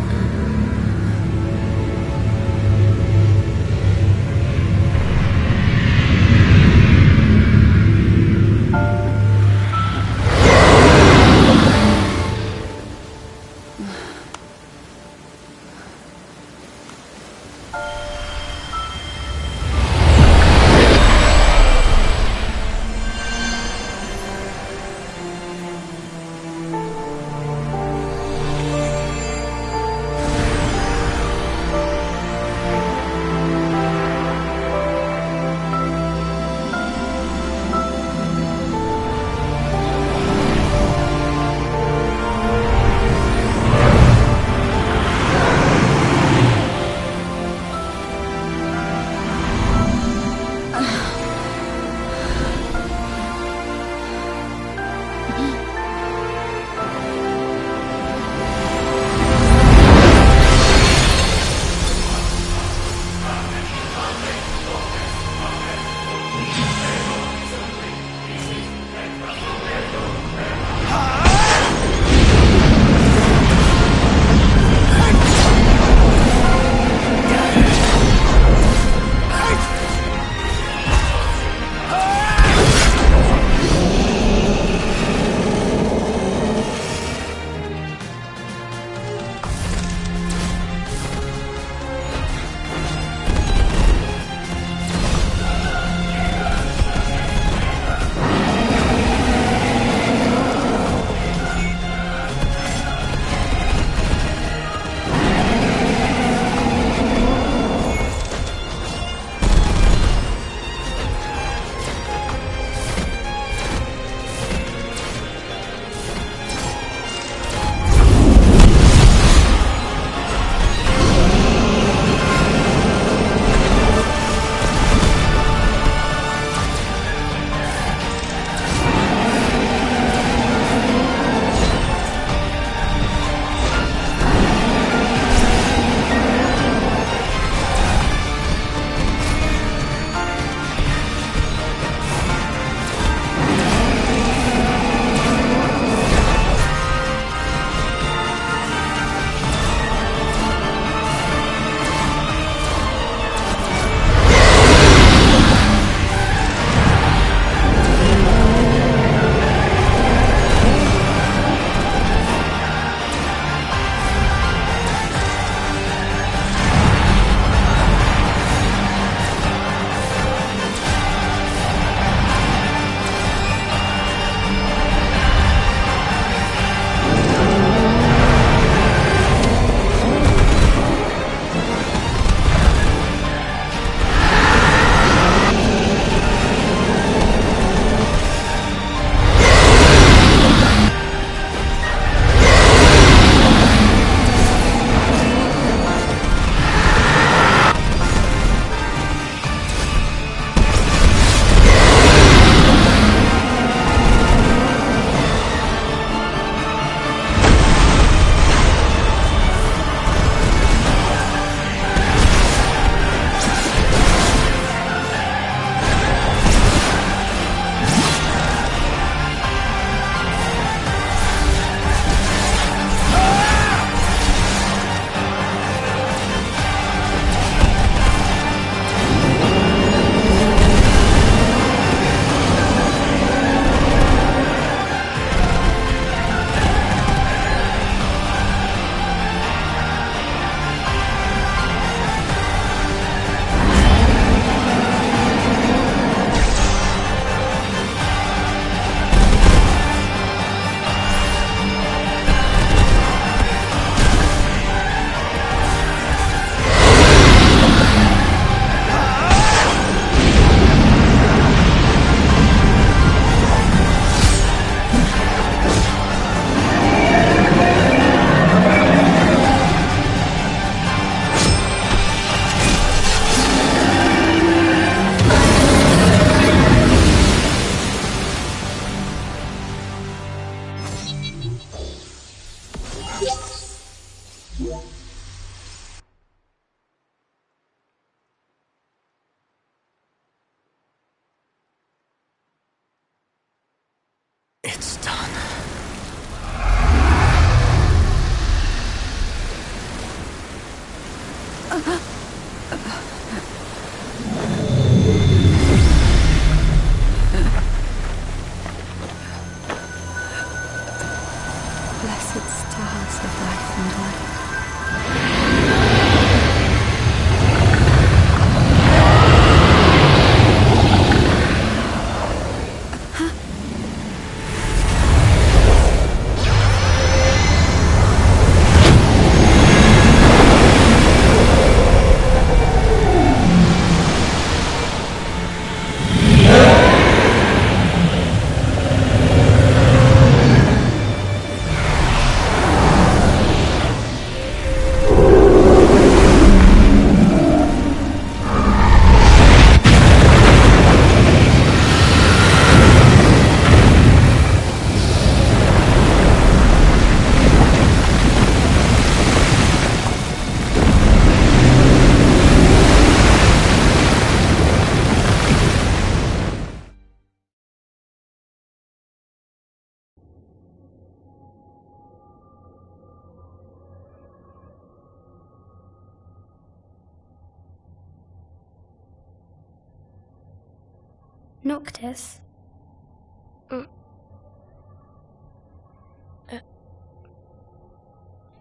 Noctis?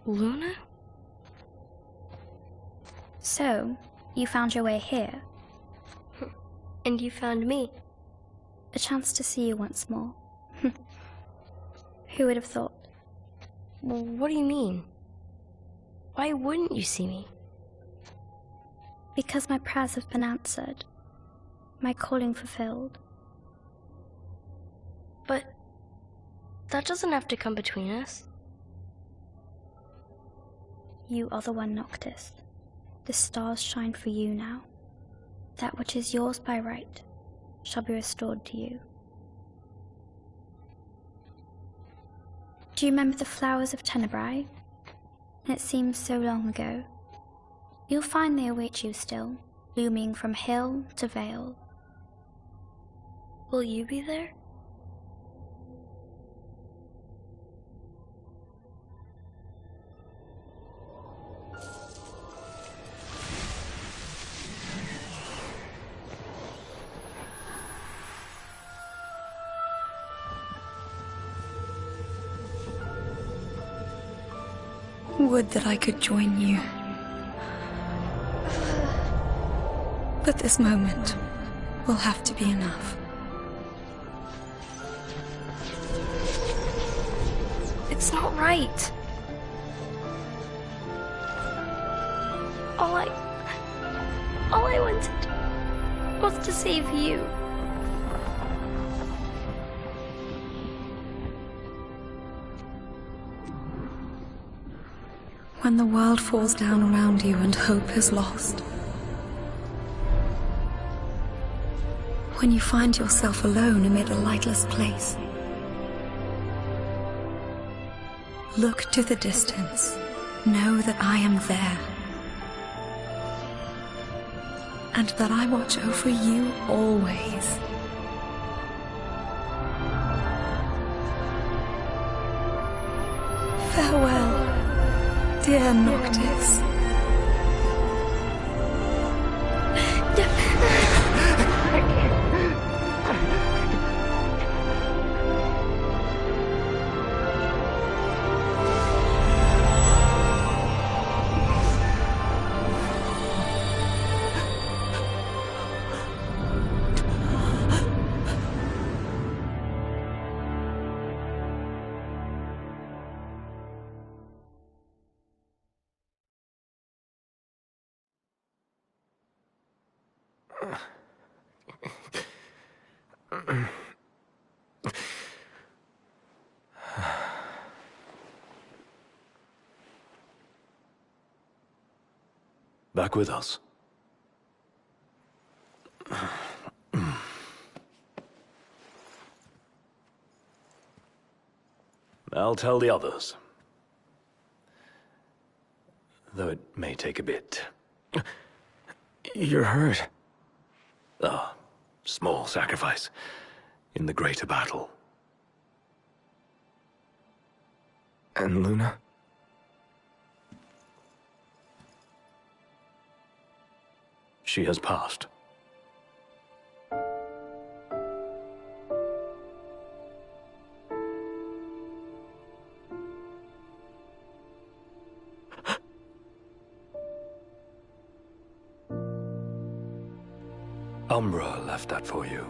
Luna? So, you found your way here. And you found me. A chance to see you once more. Who would have thought? Well, what do you mean? Why wouldn't you see me? Because my prayers have been answered. My calling fulfilled. But that doesn't have to come between us. You are the one, Noctis. The stars shine for you now. That which is yours by right shall be restored to you. Do you remember the flowers of Tenebrae? It seems so long ago. You'll find they await you still, blooming from hill to vale. Will you be there? Would that I could join you. But this moment will have to be enough. It's not right. All I wanted was to save you. When the world falls down around you and hope is lost. When you find yourself alone amid a lightless place. Look to the distance. Know that I am there. And that I watch over you always. Farewell, dear Noctis. Back with us. I'll tell the others. Though it may take a bit. You're hurt. A small sacrifice in the greater battle. And Luna? She has passed. Umbra left that for you.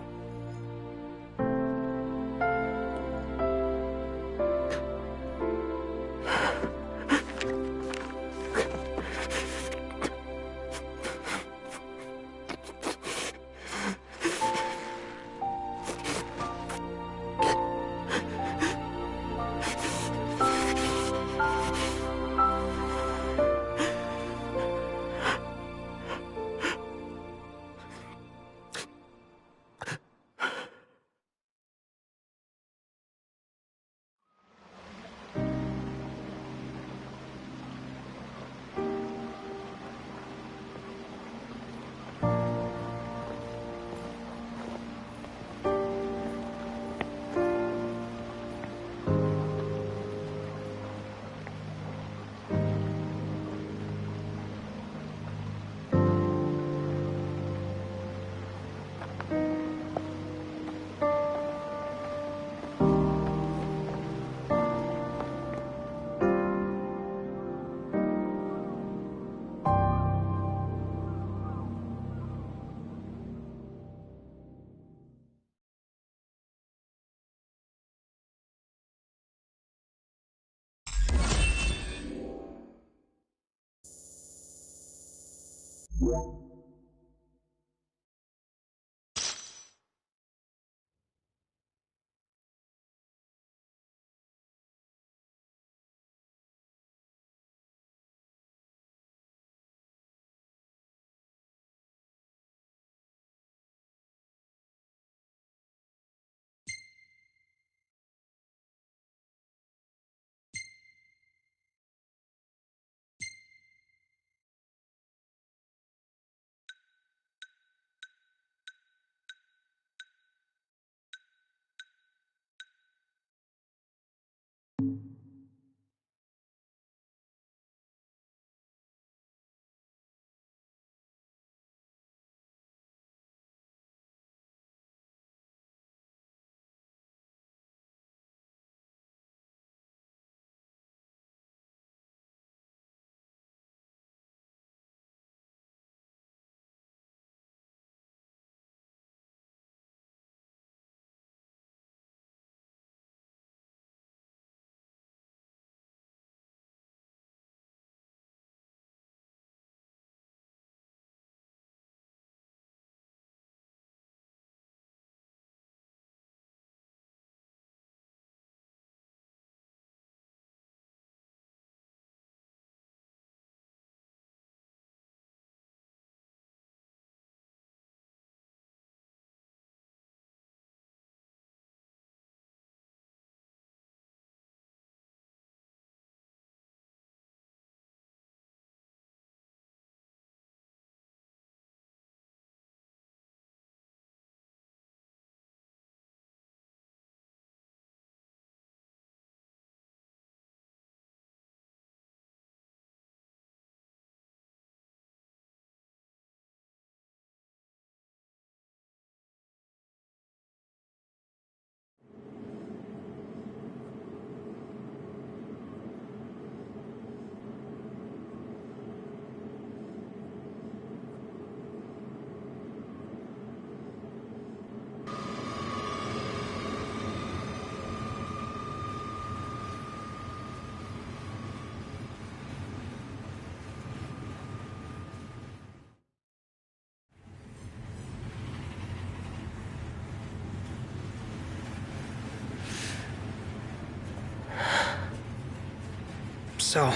So,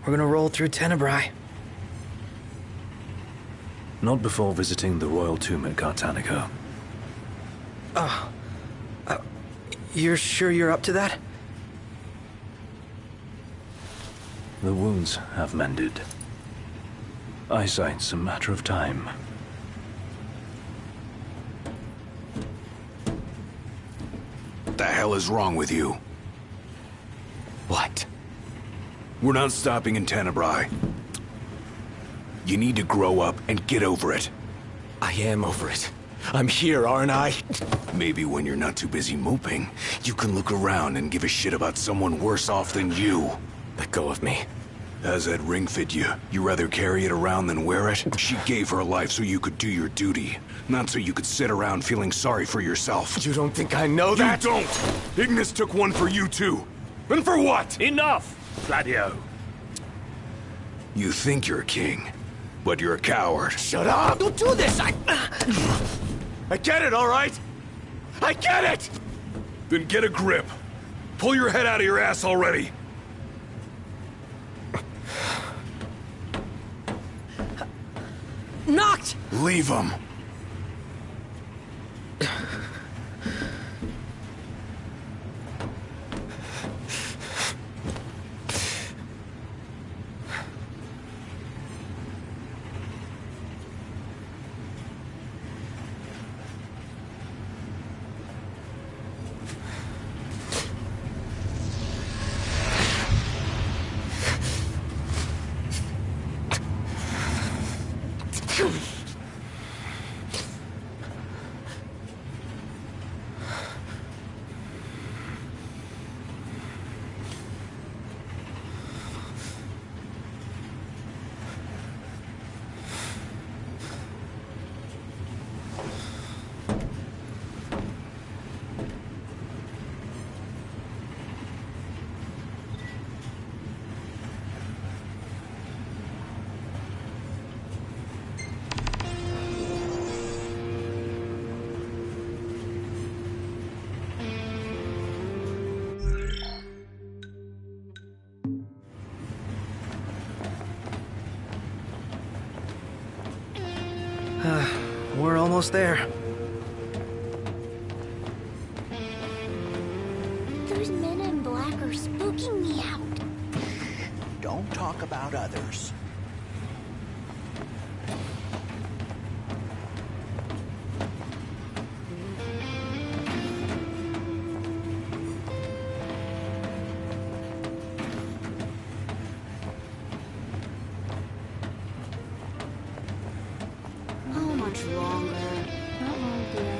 we're gonna roll through Tenebrae. Not before visiting the royal tomb at Cartanica. You're sure you're up to that? The wounds have mended. Eyesight's a matter of time. What the hell is wrong with you? What? We're not stopping in Tenebrae. You need to grow up and get over it. I am over it. I'm here, aren't I? Maybe when you're not too busy moping, you can look around and give a shit about someone worse off than you. Let go of me. How's that ring fit you? You rather carry it around than wear it? She gave her life so you could do your duty, not so you could sit around feeling sorry for yourself. You don't think I know that? You don't! Ignis took one for you too. And for what? Enough, Gladio. You think you're a king, but you're a coward. Shut up! Don't do this! I get it, all right? I get it! Then get a grip. Pull your head out of your ass already. Knocked! Leave him. We're almost there. Those men in black are spooking me out. Don't talk about others. How much longer? Not long, dear.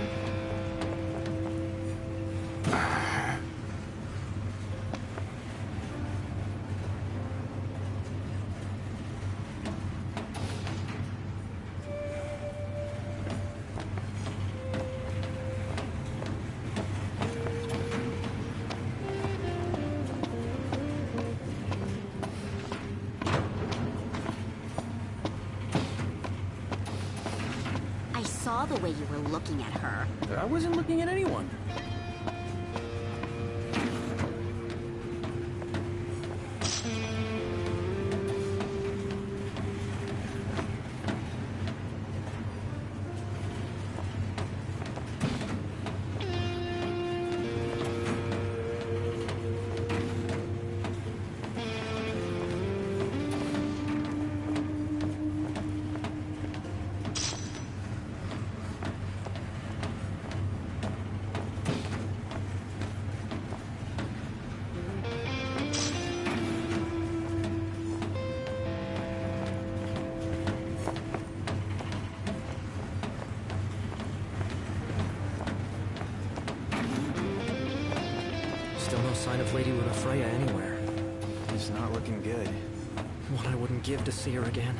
I saw the way you were looking at her. I wasn't looking at anyone. Still no sign of Lady Lunafreya anywhere. It's not looking good. What I wouldn't give to see her again.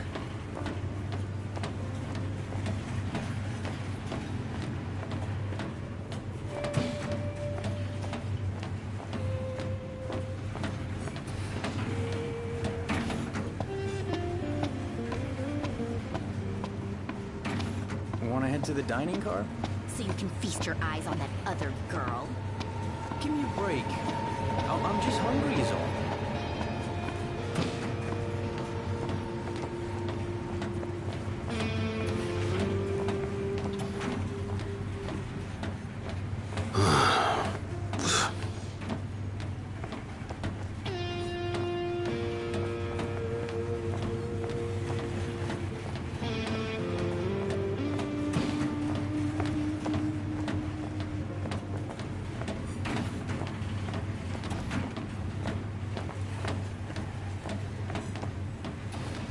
Want to head to the dining car? So you can feast your eyes on that other girl. Give me a break. I'm just hungry is all.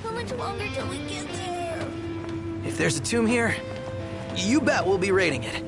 How much longer till we get there? If there's a tomb here, you bet we'll be raiding it.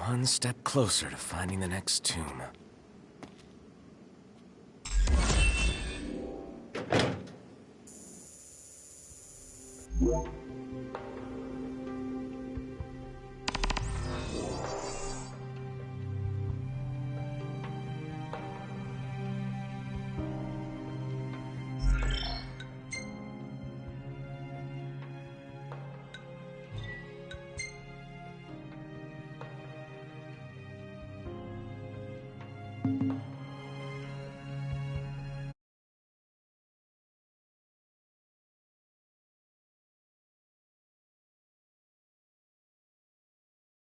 One step closer to finding the next tomb.